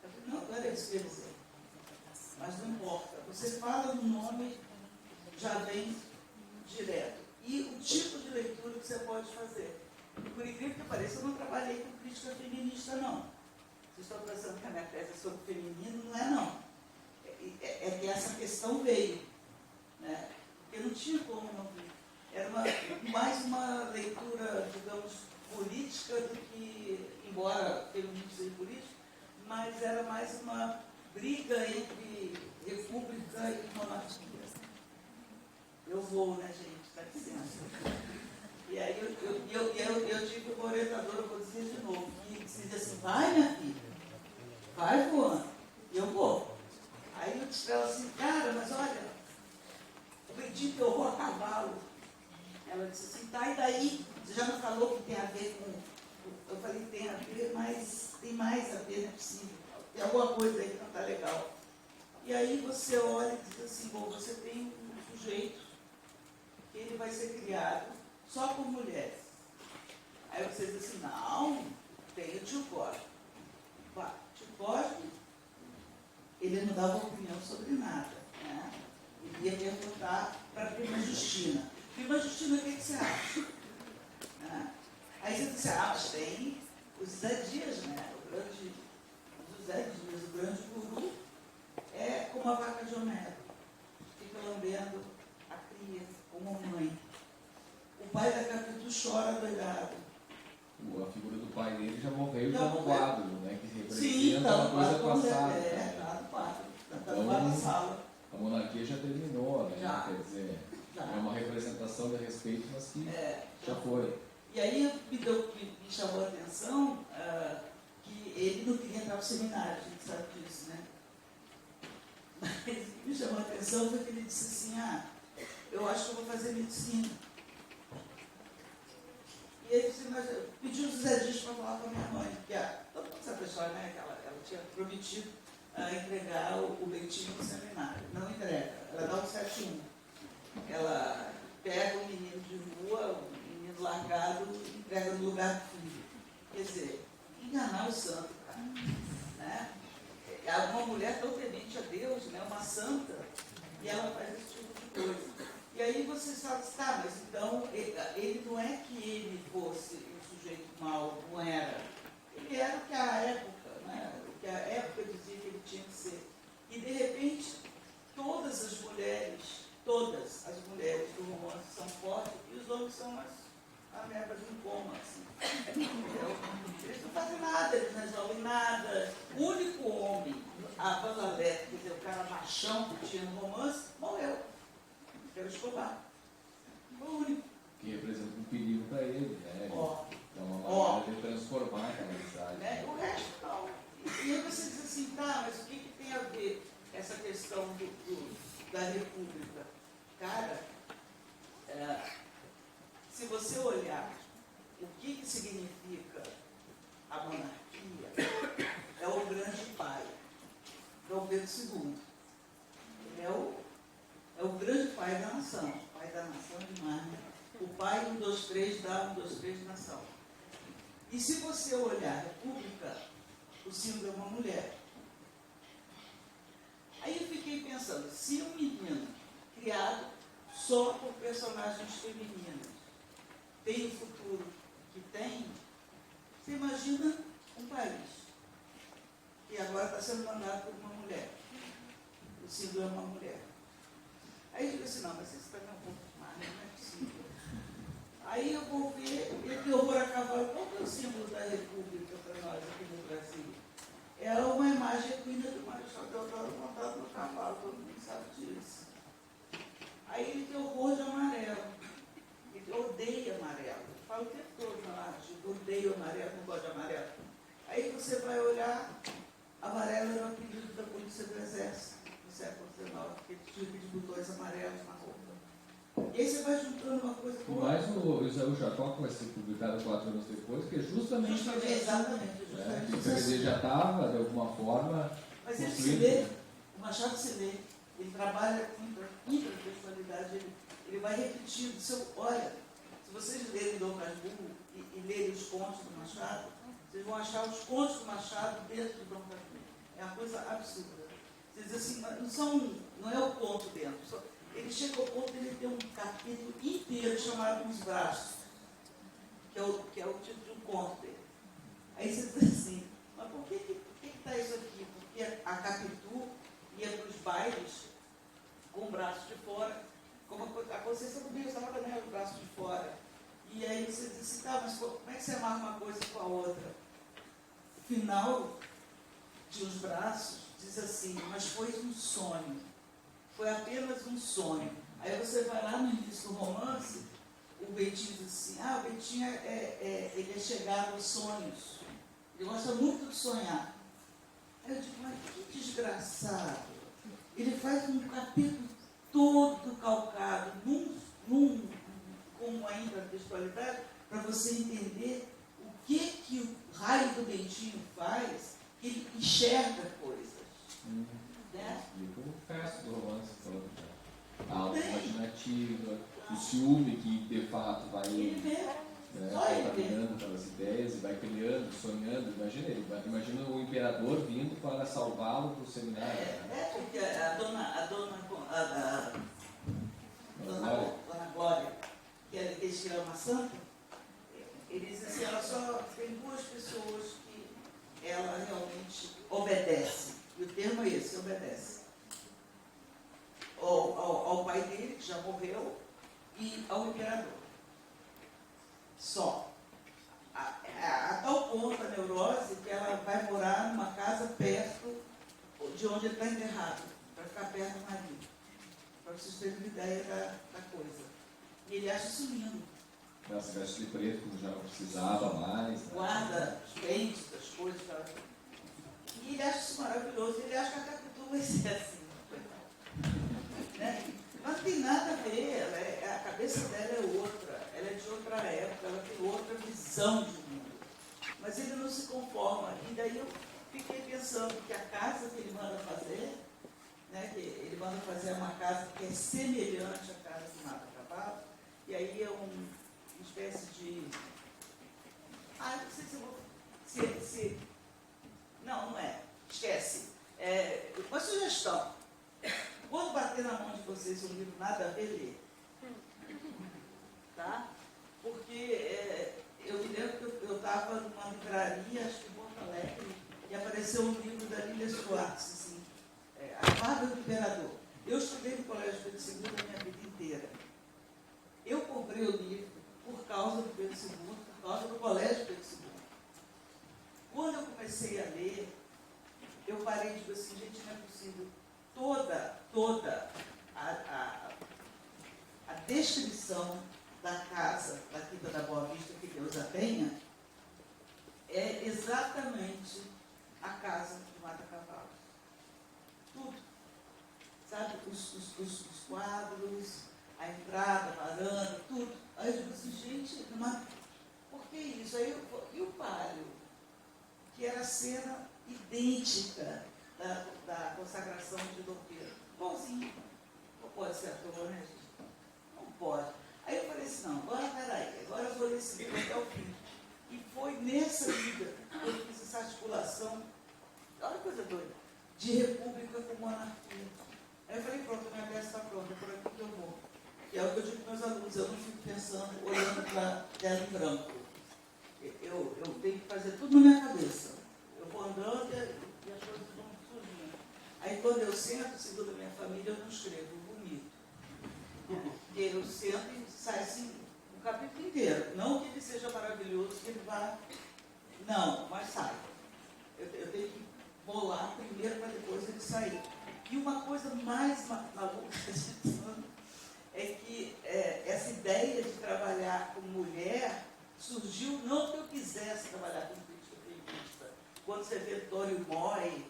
Eu falei, não era isso que eu ia dizer. Mas não importa. Você fala no nome, já vem direto. E o tipo de leitura que você pode fazer. Por incrível que pareça, eu não trabalhei com crítica feminista, não. Vocês estão pensando que a minha tese é sobre feminino? Não é, não. É que essa questão veio. Né? Porque não tinha como não vir. Era mais uma leitura, digamos, política do que, embora feminismo seja político, mas era mais uma briga entre república e monarquia. Eu vou, né, gente? Dá licença. E aí eu tive uma orientadora, eu vou dizer de novo, que dizia assim, vai minha filha, vai voando. E eu vou. Aí eu disse para ela assim, cara, mas olha, eu acredito que eu vou a cavalo. Ela disse assim, tá, e daí? Você já não falou que tem a ver com... Eu falei, tem a ver, mas tem mais a ver, não é possível. Tem alguma coisa aí que não está legal. E aí você olha e diz assim, bom, você tem um sujeito que ele vai ser criado só por mulheres. Aí você diz assim, não, tem o tio Cosme. Tio Cosme, ele não dava opinião sobre nada. Né? Ele ia perguntar para a prima Justina. Prima Justina, o que você acha? Né? Aí você diz, mas tem o Zé Dias, né? O grande guru, é como a vaca de Homero. Fica lambendo a cria, como mãe. O pai da Capitu chora doidado. A figura do pai dele já morreu e está no quadro, né? Que representa uma coisa passada. Está no quadro. Está lá na sala. A monarquia já terminou, né? Já. Quer dizer, é uma representação de respeito, mas que já foi. E aí me chamou a atenção que ele não queria entrar no seminário, a gente sabe disso, né? Mas me chamou a atenção porque ele disse assim, eu acho que eu vou fazer medicina. E ele disse, mas pediu o Zé Dias para falar com a minha mãe, porque todo mundo sabe a história, né? Que ela tinha prometido entregar o Bentinho no seminário. Não entrega, ela dá um 7-1. Ela pega um menino de rua, um menino largado, e entrega no lugar do filho. Quer dizer, enganar o santo, cara. Né? Uma mulher tão temente a Deus, né? Uma santa, e ela faz esse tipo de coisa. E aí vocês falam assim, tá, mas então ele não é que ele fosse um sujeito mau, não era. Ele era o que a época, né? O que a época dizia que ele tinha que ser. E de repente, todas as mulheres do romance são fortes e os homens são a merda de um coma, assim. Eles não fazem nada, eles não resolvem nada. O único homem, a Vanzalete, quer dizer, o cara machão que tinha no romance, morreu. Era Escobar. Foi o único. Que representa um perigo para ele, né? É uma maneira de transformar aquela amizade. Né? O resto não. E aí você diz assim, tá, mas o que tem a ver essa questão da República? Cara, se você olhar o que significa a monarquia, é o grande pai, Dom Pedro II. Ele é o pai da nação. Pai da nação é demais, né? O pai, 1, 2, 3, dá 1, 2, 3, nação. E se você olhar a República, o símbolo é uma mulher. Aí eu fiquei pensando, se um menino criado só por personagens femininas tem o futuro que tem, você imagina um país que agora está sendo mandado por uma mulher. O símbolo é uma mulher. Aí eu digo assim, não, mas isso também é um pouco demais, não é possível. Aí eu vou ver, esse horror a cavalo, qual é o símbolo da República para nós aqui no Brasil? É uma imagem equina do Marechal Deodoro montado no cavalo, todo mundo sabe disso. Aí ele tem horror de amarelo. Ele odeia amarelo. Eu falo o tempo todo na arte, eu odeio amarelo, não gosto de amarelo. Aí você vai olhar, amarelo era o apelido da polícia do Exército, no século XIX, porque tinha aqueles botões amarelos na roupa. E aí você vai juntando uma coisa com outra. Mas o Jacó vai ser publicado 4 anos depois, que é justamente Exatamente. Quer dizer, já estava, de alguma forma, mas ele se lê, o Machado se lê, ele trabalha com muita textualidade, ele vai repetindo. Olha, se vocês lerem Dom Casmurro e lerem os contos do Machado, vocês vão achar os contos do Machado dentro do Dom Casmurro. É uma coisa absurda. Vocês dizem assim, não é o conto dentro. Ele chega ao ponto de ele ter um capítulo inteiro chamado Os Braços, que é o título de um conto dele. Aí você diz assim, mas por que está isso aqui? Porque a Capitu ia para os bailes com o braço de fora, como a Conceição do Rio estava também com o braço de fora. E aí você diz assim, tá, mas como é que você amarra uma coisa com a outra? O final de Os Braços diz assim, mas foi um sonho. Foi apenas um sonho. Aí você vai lá no início do romance, o Betinho diz assim, o Betinho ele é chegado aos sonhos. Ele gosta muito de sonhar. Aí eu digo, mas que desgraçado. Ele faz um capítulo todo calcado, com ainda a textualidade, para você entender o que o raio do Betinho faz, que ele enxerga coisas. Né? E como o resto do romance todo, a alma imaginativa, o ciúme que de fato vai contaminando aquelas ideias e vai criando, sonhando. Imagina o imperador vindo para salvá-lo do seminário. Porque a dona Glória, que eles tiram uma santa, ele diz assim, ela só tem 2 pessoas que ela realmente obedece. E o termo é esse, obedece. Ao pai dele, que já morreu, e ao imperador. Só. A tal ponto a neurose que ela vai morar numa casa perto de onde ele está enterrado, para ficar perto do marido. Para vocês terem uma ideia da coisa. E ele acha isso lindo. Ela se veste de preto, como já não precisava mais. Né? Guarda os pentes, as coisas. E ele acha isso maravilhoso. Ele acha que a Capitu vai ser assim. Né? Mas não tem nada a ver. A cabeça dela é outra. Ela é de outra época. Ela tem outra visão de mundo. Mas ele não se conforma. E daí eu fiquei pensando que a casa que ele manda fazer, né, que ele manda fazer uma casa que é semelhante à casa de Mata Cavalo. E aí é uma espécie de... não sei se eu vou... Não é. Esquece. Uma sugestão. Quando bater na mão de vocês um livro nada a ver, ler. Tá? Porque eu me lembro que eu estava numa livraria, acho que em Porto Alegre, e apareceu um livro da Lília Schwartz, assim, A Guarda do Imperador. Eu estudei no Colégio Pedro II a minha vida inteira. Eu comprei o livro por causa do Pedro II, por causa do Colégio Pedro II. Quando eu comecei a ler, eu parei e digo assim, gente, não é possível. Toda a descrição da casa da Quinta da Boa Vista, que Deus a tenha, é exatamente a casa de Mata Cavalo. Tudo. Sabe? Os quadros, a entrada, a varanda, tudo. Aí eu digo assim, gente, por que isso? E o pálio? Que era a cena idêntica da consagração de Dom Pedro. Igualzinho. Não pode ser ator, né, gente? pode. Aí eu falei assim, não, agora peraí, agora eu vou ler esse livro até o fim. E foi nessa vida que eu fiz essa articulação, olha que coisa doida, de república com monarquia. Aí eu falei, pronto, minha peça está pronta, é por aqui que eu vou. E é o que eu digo para meus alunos, eu não fico pensando, olhando para a tela em branco. Eu tenho que fazer tudo na minha cabeça. Eu vou andando e as coisas vão surgindo. Aí quando eu sento, segundo a minha família, eu não escrevo, eu vomito. Porque eu sento e sai assim o capítulo inteiro. Não que ele seja maravilhoso, que ele vá... Não, mas sai. Eu tenho que bolar primeiro para depois ele sair. E uma coisa mais maluca é que essa ideia de trabalhar como mulher surgiu não porque eu quisesse trabalhar como crítica feminista. Quando você vê Tório Moi,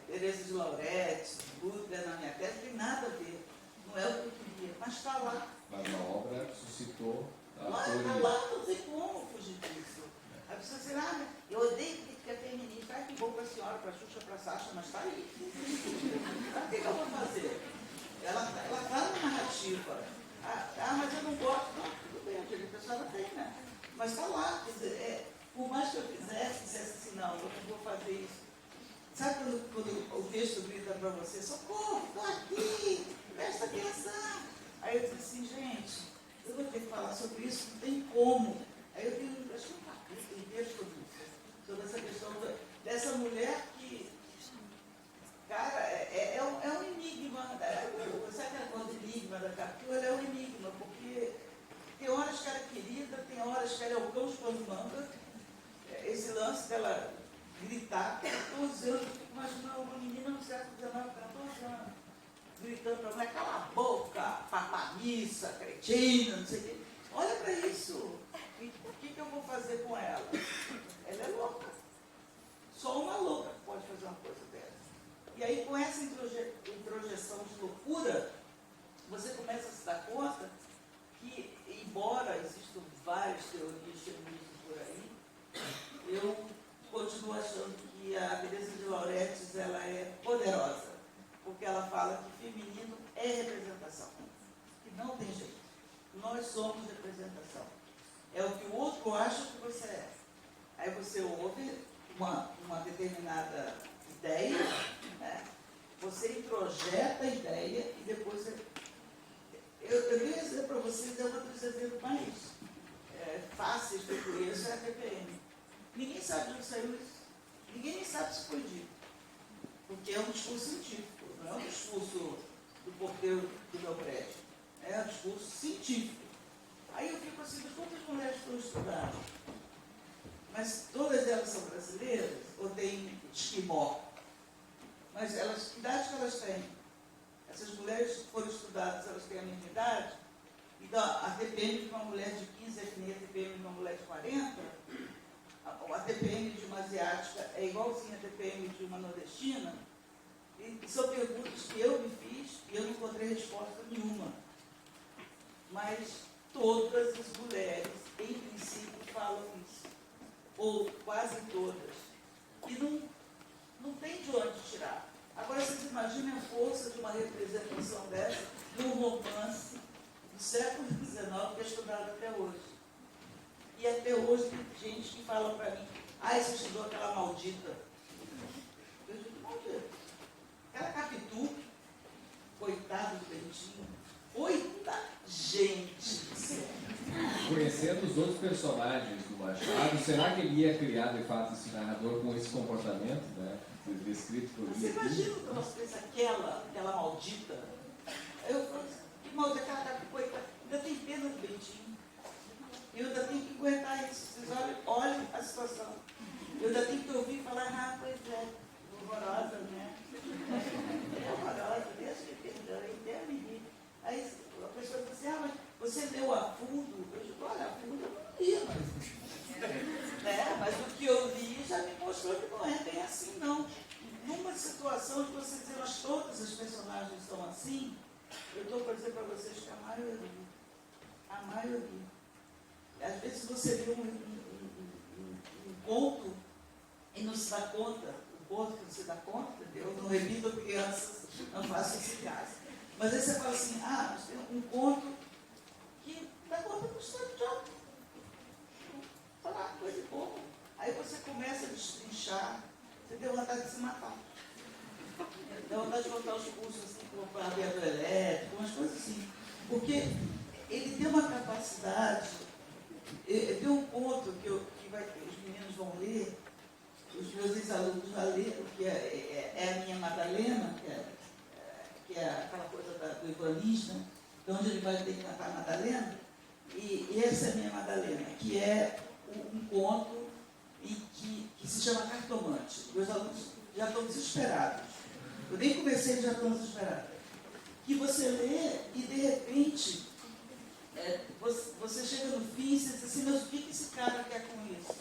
Teresa de Lauretis, Buda na minha tese, tem nada a ver. Não é o que eu queria, mas está lá. Mas a obra suscitou a Está teoria. lá, não tem como fugir disso. A pessoa diz, eu odeio crítica feminista. Ai, que bom para a senhora, para a Xuxa, para a Sasha, mas está aí. O que eu vou fazer? Ela está na narrativa. Mas eu não gosto. Não, tudo bem, a pessoa ela tem, né? Mas está lá. Quer dizer, por mais que eu dissesse assim, não, eu não vou fazer isso. Sabe quando o texto grita para você, socorro, estou aqui, presta atenção. Aí eu disse assim, gente, eu vou ter que falar sobre isso, não tem como. Aí eu tenho, acho que um capítulo inteiro sobre essa questão dessa mulher que, cara, é um enigma. Sabe aquela coisa de enigma da captura? Ela é um enigma, porque tem horas que ela é querida, tem horas que ela é o cão espantando. Esse lance dela gritar, 14 anos, eu fico imaginando uma menina no século XIX, 14 anos, gritando para a mulher, cala a boca, papamissa, cretina, não sei o quê. Olha para isso. O que eu vou fazer com ela? Ela é louca. Só uma louca pode fazer uma coisa dessa. E aí, com essa introjeção de loucura, você começa a se dar conta que, embora existam várias teorias feministas por aí, eu continuo achando que a Teresa de Lauretis ela é poderosa, porque ela fala que feminino é representação, que não tem jeito. Nós somos representação. É o que o outro acha que você é. Aí você ouve uma determinada ideia, né? Você introjeta a ideia e depois você... Eu ia dizer para vocês, eu vou dizer mais fáceis que eu conheço é a TPM. Ninguém sabe de onde saiu isso. Ninguém nem sabe se foi dito. Porque é um discurso científico, não é um discurso do porteiro do meu prédio. É um discurso científico. Aí eu fico assim, mas quantas mulheres estão estudando? Mas todas elas são brasileiras ou tem esquimó? Mas elas, que idade que elas têm? Essas mulheres que foram estudadas, elas têm a mesma idade? Então, a TPM de uma mulher de 15 é que nem a TPM de uma mulher de 40? A TPM de uma asiática é igualzinha a TPM de uma nordestina? E são perguntas que eu me fiz e eu não encontrei resposta nenhuma. Mas todas as mulheres, em princípio, falam isso. Ou quase todas. E não tem de onde tirar. Agora, vocês imaginem a força de uma representação dessa num romance do século XIX que é estudado até hoje. E até hoje tem gente que fala para mim, você estudou aquela maldita. Eu digo, maldita. Aquela Capitu, coitado do Bentinho. Coitado, gente. Conhecendo os outros personagens do Machado, será que ele ia criar, de fato, esse narrador com esse comportamento, né? Descrito por Você imagina o troço desse, aquela maldita. Eu falo assim, que maldita, aquela Capitu, coitada. Ainda tem pena do Bentinho. Eu ainda tenho que aguentar isso. Vocês olhem a situação. Eu ainda tenho que ouvir falar, pois é, horrorosa, né? É horrorosa, Deus me perdoe, Deus me livre. Aí a pessoa diz assim, mas você leu a fundo? Eu digo, olha, a fundo eu não li, mas o que eu li já me mostrou que não é bem assim, não. Numa situação de você dizer, mas todas as personagens são assim, eu estou para dizer para vocês que a maioria. Às vezes você lê um conto e não se dá conta, o conto que não se dá conta, eu não repito crianças, não faço esse caso. Mas aí você fala assim, mas tem um conto que está contando a história de Jó. Falar coisa boa. Aí você começa a destrinchar, você tem vontade de se matar. Dá vontade de voltar aos cursos, assim, como radiador elétrico, umas coisas assim. Porque ele tem uma capacidade, tem um conto que os meninos vão ler, os meus ex-alunos vão ler, que é a minha Madalena, que é aquela coisa do Ivanis, né? De onde ele vai ter que matar a Madalena. E essa é a minha Madalena, que é um conto que se chama Cartomante. Meus alunos já estão desesperados. Eu nem comecei, eles já estão desesperados. Que você lê e, de repente, você chega no fim e você diz assim, mas o que esse cara quer com isso?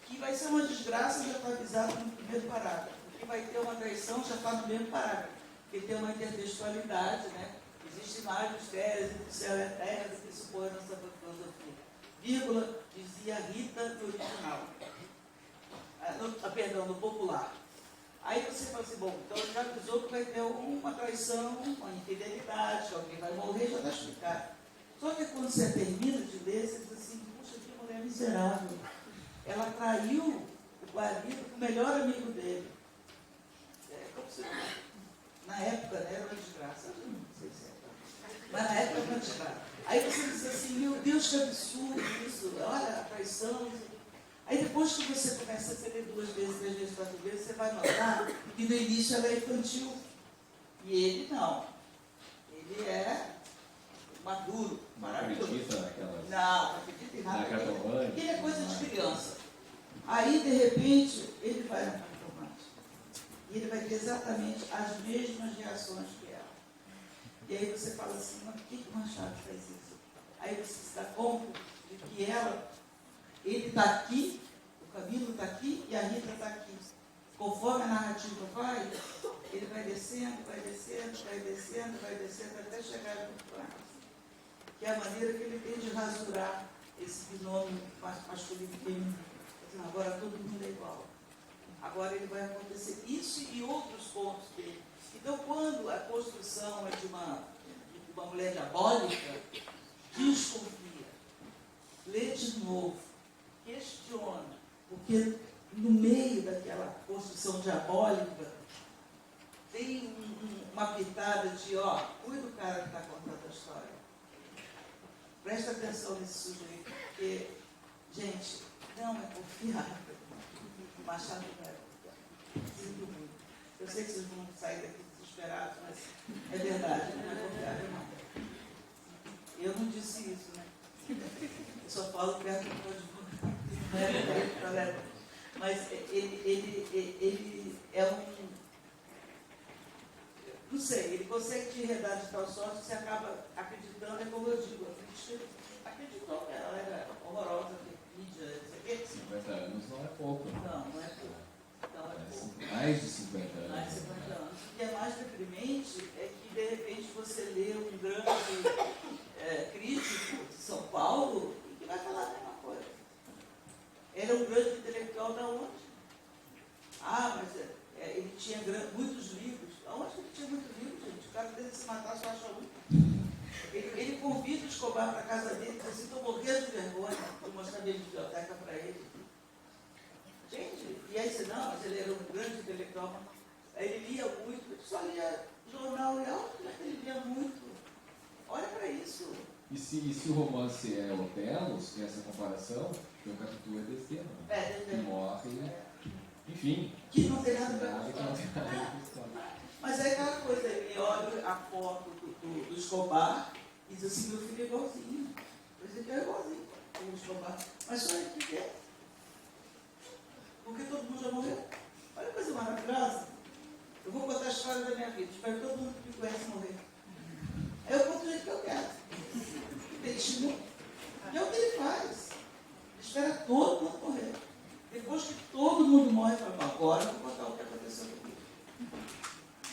Que vai ser uma desgraça, já está avisado no primeiro parágrafo. Que vai ter uma traição, já está no mesmo parágrafo. Porque tem uma intertextualidade, né? Existem vários mistérios entre o céu e a terra, que se supõe na nossa filosofia. Vírgula, dizia Rita no original. Perdão, no popular. Aí você fala assim, bom, então ele já avisou que vai ter uma traição, uma infidelidade, que alguém vai morrer, já está explicado. Só que quando você termina de ler, você diz assim, puxa, que mulher miserável. Ela traiu o marido com o melhor amigo dele. Como se na época, né, era uma desgraça. Eu não sei se é. Mas na época era uma desgraça. Aí você diz assim, meu Deus, que absurdo isso. Olha, a traição. Aí depois que você começa a ler 2 vezes, 3 vezes, 4 vezes, você vai notar que no início ela é infantil. E ele não. Ele é maduro, maravilhoso. Não acredita naquelas... Não acredita em nada. Ele é coisa de criança. Aí, de repente, ele vai na cartomante. E ele vai ter exatamente as mesmas reações que ela. E aí você fala assim, mas por que o Machado faz isso? Aí você se dá conta de que ele está aqui, o Camilo está aqui e a Rita está aqui. Conforme a narrativa vai, ele vai descendo, vai descendo, vai descendo, vai descendo, até chegar no plano. Que é a maneira que ele tem de rasurar esse binômio masculino e feminino. Agora todo mundo é igual. Agora ele vai acontecer isso e outros pontos dele. Então, quando a construção é de uma mulher diabólica, desconfia, lê de novo, questiona, porque no meio daquela construção diabólica tem uma pitada de, cuida do cara que está contando a história. Presta atenção nesse sujeito, porque, gente, não é confiável. O Machado não é confiável. Sinto muito. Eu sei que vocês vão sair daqui desesperados, mas é verdade, não é confiável, não. Eu não disse isso, né? Eu só falo perto do advogado. Mas ele é não sei, ele consegue te enredar de tal sorte que você acaba acreditando, é como eu digo, acreditou que ela era horrorosa, mídia, não sei o quê. 50 anos não é pouco. Não é pouco. Não é pouco. Mais de 50 anos. Mais de 50 anos. O que é mais deprimente é que, de repente, você lê um grande crítico de São Paulo e que vai falar a mesma coisa. Ele é um grande intelectual da onde? Mas ele tinha muitos livros. Aonde que ele tinha muitos livros, gente? O cara dele se matar só acha um. Ele convida o Escobar para a casa dele e diz assim, estou morrendo de vergonha de mostrar minha biblioteca para ele. Gente, e aí você, não, mas ele era um grande intelectual. Aí ele lia muito, ele só lia jornal, e olha que ele lia muito. Olha para isso. E se o romance é Otelo, se tem essa comparação, o Capitu é Desdemona, que morre, enfim. Que não tem nada a ver com isso. Mas é aquela coisa, ele olha a foto do Escobar e diz assim, meu filho é igualzinho. Pois ele é igualzinho o Escobar. Mas só ele que quer. Porque todo mundo já morreu. Olha que coisa maravilhosa. Eu vou contar a história da minha vida. Espero que todo mundo que me conhece morrer. Eu conto do jeito que eu quero. Testemunho. E é o que ele faz. Ele espera todo mundo morrer. Depois que todo mundo morre, ele fala, agora eu vou contar o que aconteceu comigo.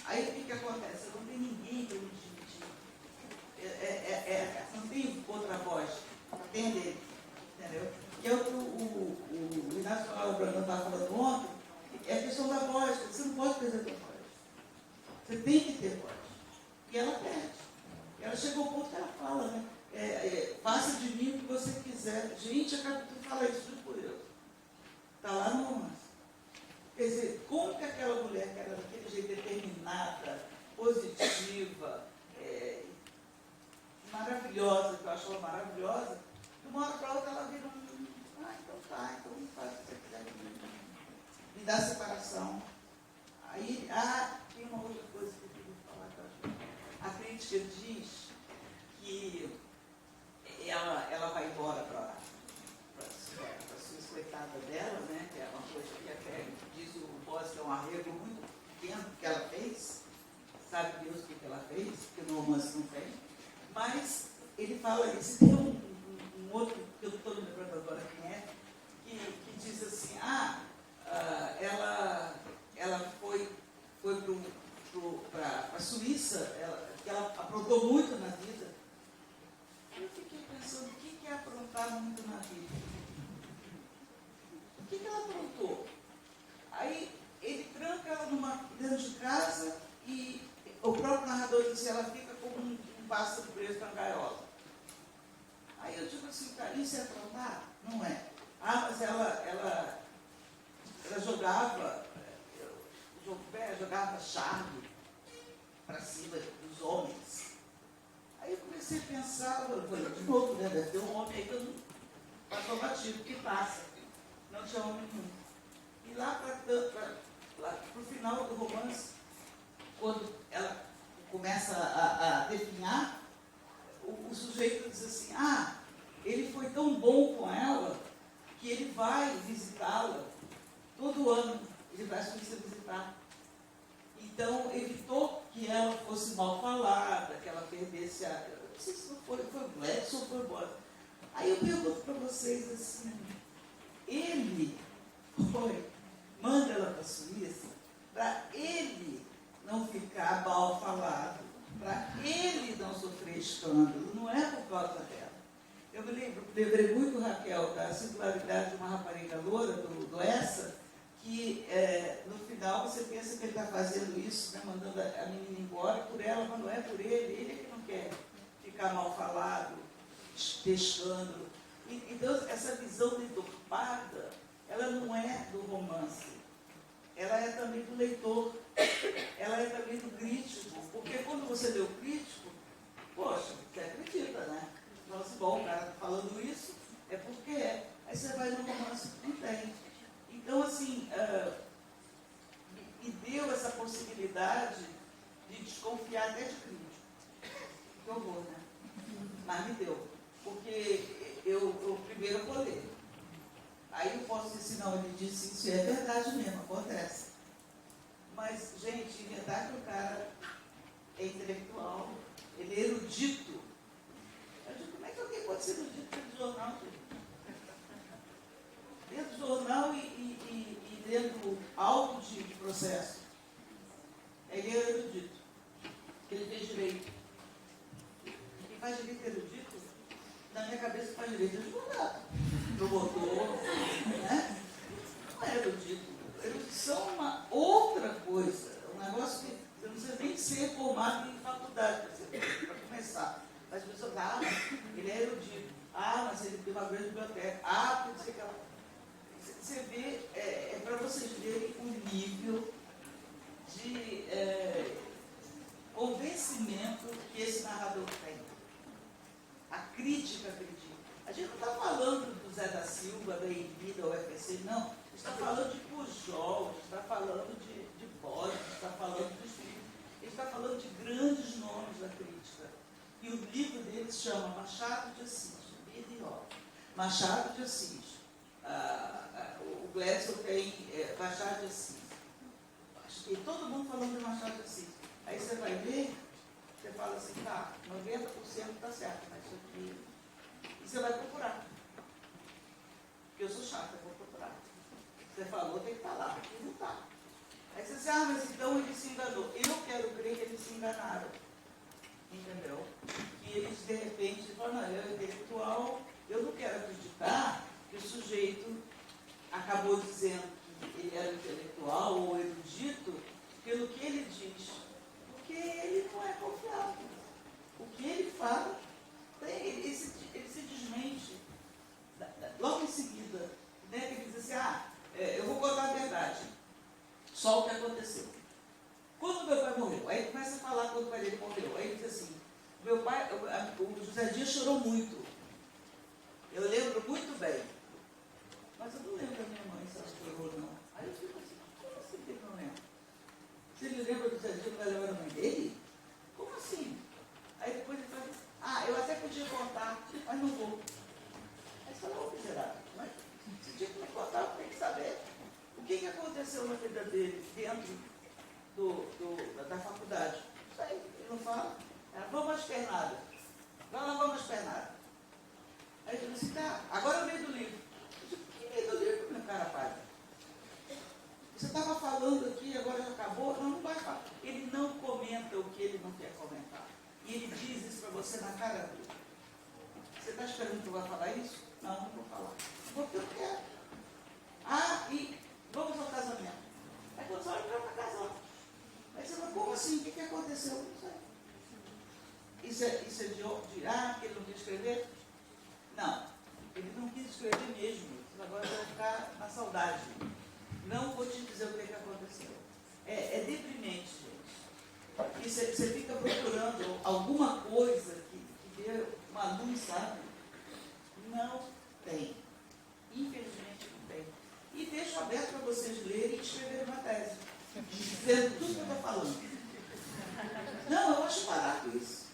Aí o que acontece? Não tem ninguém para me dividir. Não tem outra voz. Tem dele. Entendeu? Que é o que o Inácio Brandão estava falando ontem, é a questão da voz. Você não pode perder a sua voz. Você tem que ter voz. E ela perde. Ela chegou ao ponto que ela fala, né? Faça de mim o que você quiser. Gente, a Capitã fala isso tudo por Deus. Está lá no romance. Quer dizer, como que aquela mulher, que era daquele jeito determinada, positiva, maravilhosa, que eu acho ela maravilhosa, de uma hora para outra ela vira então tá, então faz o que você quiser de mim. Me dá separação. Aí, tem uma outra coisa que eu queria falar, que eu acho. A crítica diz que ela vai embora para a Suíça, coitada dela, né? Que é uma coisa que até diz o Boss que é um arrego muito pequeno que ela fez, sabe Deus o que ela fez, porque no romance não tem, mas ele fala isso. Tem um outro, que eu não estou me lembrando agora quem é, que diz assim, ela foi para a Suíça, ela aprontou muito na vida. Eu fiquei pensando, o que é aprontar muito na vida? O que ela aprontou? Aí ele tranca ela dentro de casa e o próprio narrador diz que ela fica como um pássaro preso na gaiola. Aí eu digo assim, cara, isso é aprontar? Não é. Mas ela jogava charme para cima dos homens. Aí eu comecei a pensar, eu falei, de novo, né? Deve ter um homem aí que eu não passou batido, que passa. Não tinha homem nenhum. E lá para o final do romance, quando ela começa a definhar, o sujeito diz assim, ele foi tão bom com ela que ele vai visitá-la todo ano, ele vai à Suíça visitar. Então, evitou que ela fosse mal falada, que ela perdesse eu não sei se foi Gladys ou foi Boss. Aí eu pergunto para vocês assim, ele manda ela para a Suíça para ele não ficar mal falado, para ele não sofrer escândalo, não é por causa dela. Eu me lembrei muito, Raquel, da singularidade de uma rapariga loura, do Essa, que no final você pensa que ele está fazendo isso, né, mandando a menina embora por ela, mas não é por ele é que não quer ficar mal falado, ter escândalo. Então, essa visão deturpada, ela não é do romance, ela é também do leitor, ela é também do crítico, porque quando você lê o crítico, poxa, você acredita, né? Fala assim, bom, o cara está falando isso, é porque é. Aí você vai no romance, não tem. Então, assim, me deu essa possibilidade de desconfiar até de crítico. Que horror, né? Mas me deu. Porque eu primeiro vou ler. Aí eu posso dizer, não, ele disse isso, é verdade mesmo, acontece. Mas, gente, inventar que o cara é intelectual, ele é erudito. Eu digo, como é que alguém pode ser erudito dentro do jornal, gente? Dentro do jornal e dentro do auto de processo. Ele é erudito. Ele fez direito. Quem faz direito é erudito? Na minha cabeça, faz direito é advogado. Promotor, né? Não é erudito. Erudição é uma outra coisa. É um negócio que você não precisa nem ser formado em faculdade para começar. Mas as pessoas falam, ele é erudito. Mas ele tem uma grande biblioteca. Porque você vê, é para vocês verem o nível de convencimento que esse narrador tem. A crítica acredita. A gente não está falando do Zé da Silva, da Embi, da UFC, não. A gente está falando de Pujol, a gente está falando de Bosch, a gente está falando de filhos. A gente está falando de grandes nomes da crítica. E o livro dele se chama Machado de Assis, Vida e Obra. Machado de Assis. O Gladson tem Machado de Assis. E todo mundo falando de Machado de Assis. Aí você vai ver, você fala assim, 90% está certo, mas isso aqui... E você vai procurar. Porque eu sou chata, eu vou procurar. Você falou, tem que falar, e não está. Aí você diz, mas então ele se enganou. Eu quero crer que eles se enganaram. Entendeu? Que eles, de repente, falam, não, ele é intelectual, eu não quero acreditar que o sujeito acabou dizendo que ele era intelectual ou erudito pelo que ele diz. Porque ele não é confiável. aconteceu na vida dele dentro da faculdade? Isso aí, ele não fala. Vamos às pernadas. Vai lá, vamos às pernadas. Aí ele disse, tá, agora eu leio do livro. Eu disse, que leio do livro, meu cara pai? Você estava falando aqui, agora já acabou? Não vai falar. Ele não comenta o que ele não quer comentar. E ele diz isso para você na cara dele. Você está esperando que eu vá falar isso? Não, não vou falar. Porque eu quero. Ah, e vamos ao casamento. Aí quando você olha para casar. Aí você fala, como assim? O que aconteceu? Não sei. Isso é de que ele não quis escrever? Não. Ele não quis escrever mesmo. Agora vai ficar na saudade. Não vou te dizer o que aconteceu. É deprimente, gente. E você fica procurando alguma coisa que dê uma luz, sabe? Não tem. Infelizmente não tem. E deixo aberto para vocês lerem e escreverem uma tese. Dizendo tudo que eu estou falando. Não, eu acho barato isso.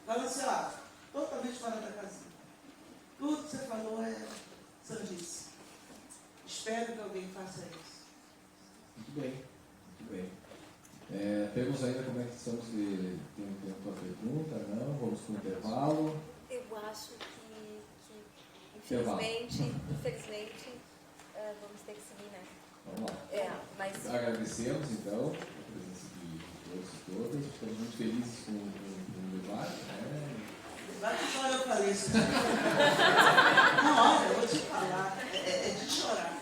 Fala assim, ó, totalmente fora da casinha. Tudo que você falou é sandice. Espero que alguém faça isso. Muito bem, muito bem. Temos ainda como é que estamos de... Tem uma pergunta? Não? Vamos para o intervalo. Eu acho que infelizmente, vamos ter que seguir, né? Vamos lá. Mas... Agradecemos, então, a presença de todos e todas. Estamos muito felizes com o debate. Debate só eu falei isso. Não, olha, eu vou te falar. É de chorar.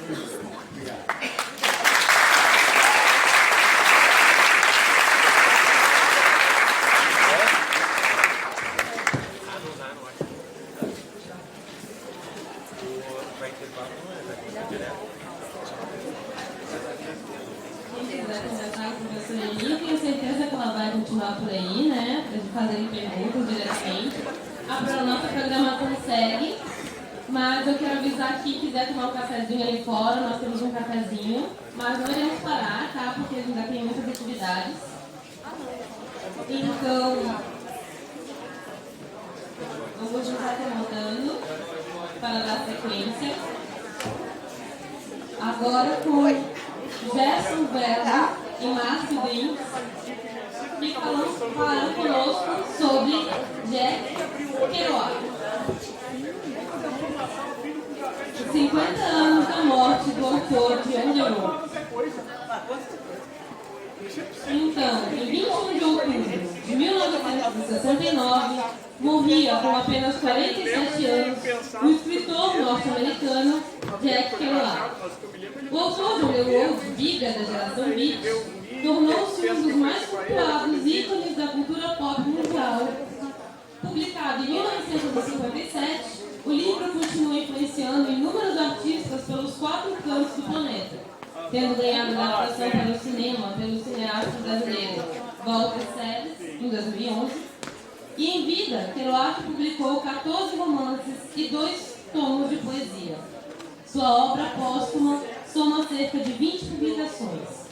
Obrigado. Tenho certeza que ela vai continuar por aí, né? Fazendo perguntas diretamente. A nossa programação segue, mas eu quero avisar que quiser tomar um cafezinho ali fora, nós temos um cafezinho, mas não iremos parar, tá? Porque ainda tem muitas atividades. Então, eu vou estar acomodando para dar sequência. Agora com Gerson Vela e Márcio Bens, que falaram conosco sobre Jack Kerouac. 50 anos da morte do autor de Underworld. Então, em 21 de outubro de 1969, morria com apenas 47 anos o escritor norte-americano Jack Kerouac. O autor de Underworld, Bíblia da geração Beat, tornou-se um dos mais populados ícones da cultura pop mundial. Publicado em 1957, o livro continua influenciando inúmeros artistas pelos 4 cantos do planeta, tendo ganhado adaptação para o cinema pelo cineasta brasileiro Walter Salles, em 2011, e em vida, Kerouac publicou 14 romances e 2 tomos de poesia. Sua obra póstuma soma cerca de 20 publicações.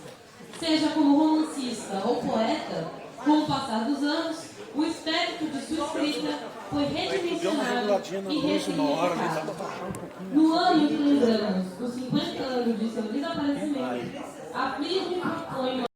Seja como romancista ou poeta, com o passar dos anos, o espectro de sua escrita foi redimensionado e ressignificado. No ano em que lembramos os 50 anos de seu desaparecimento, a Prisma propõe uma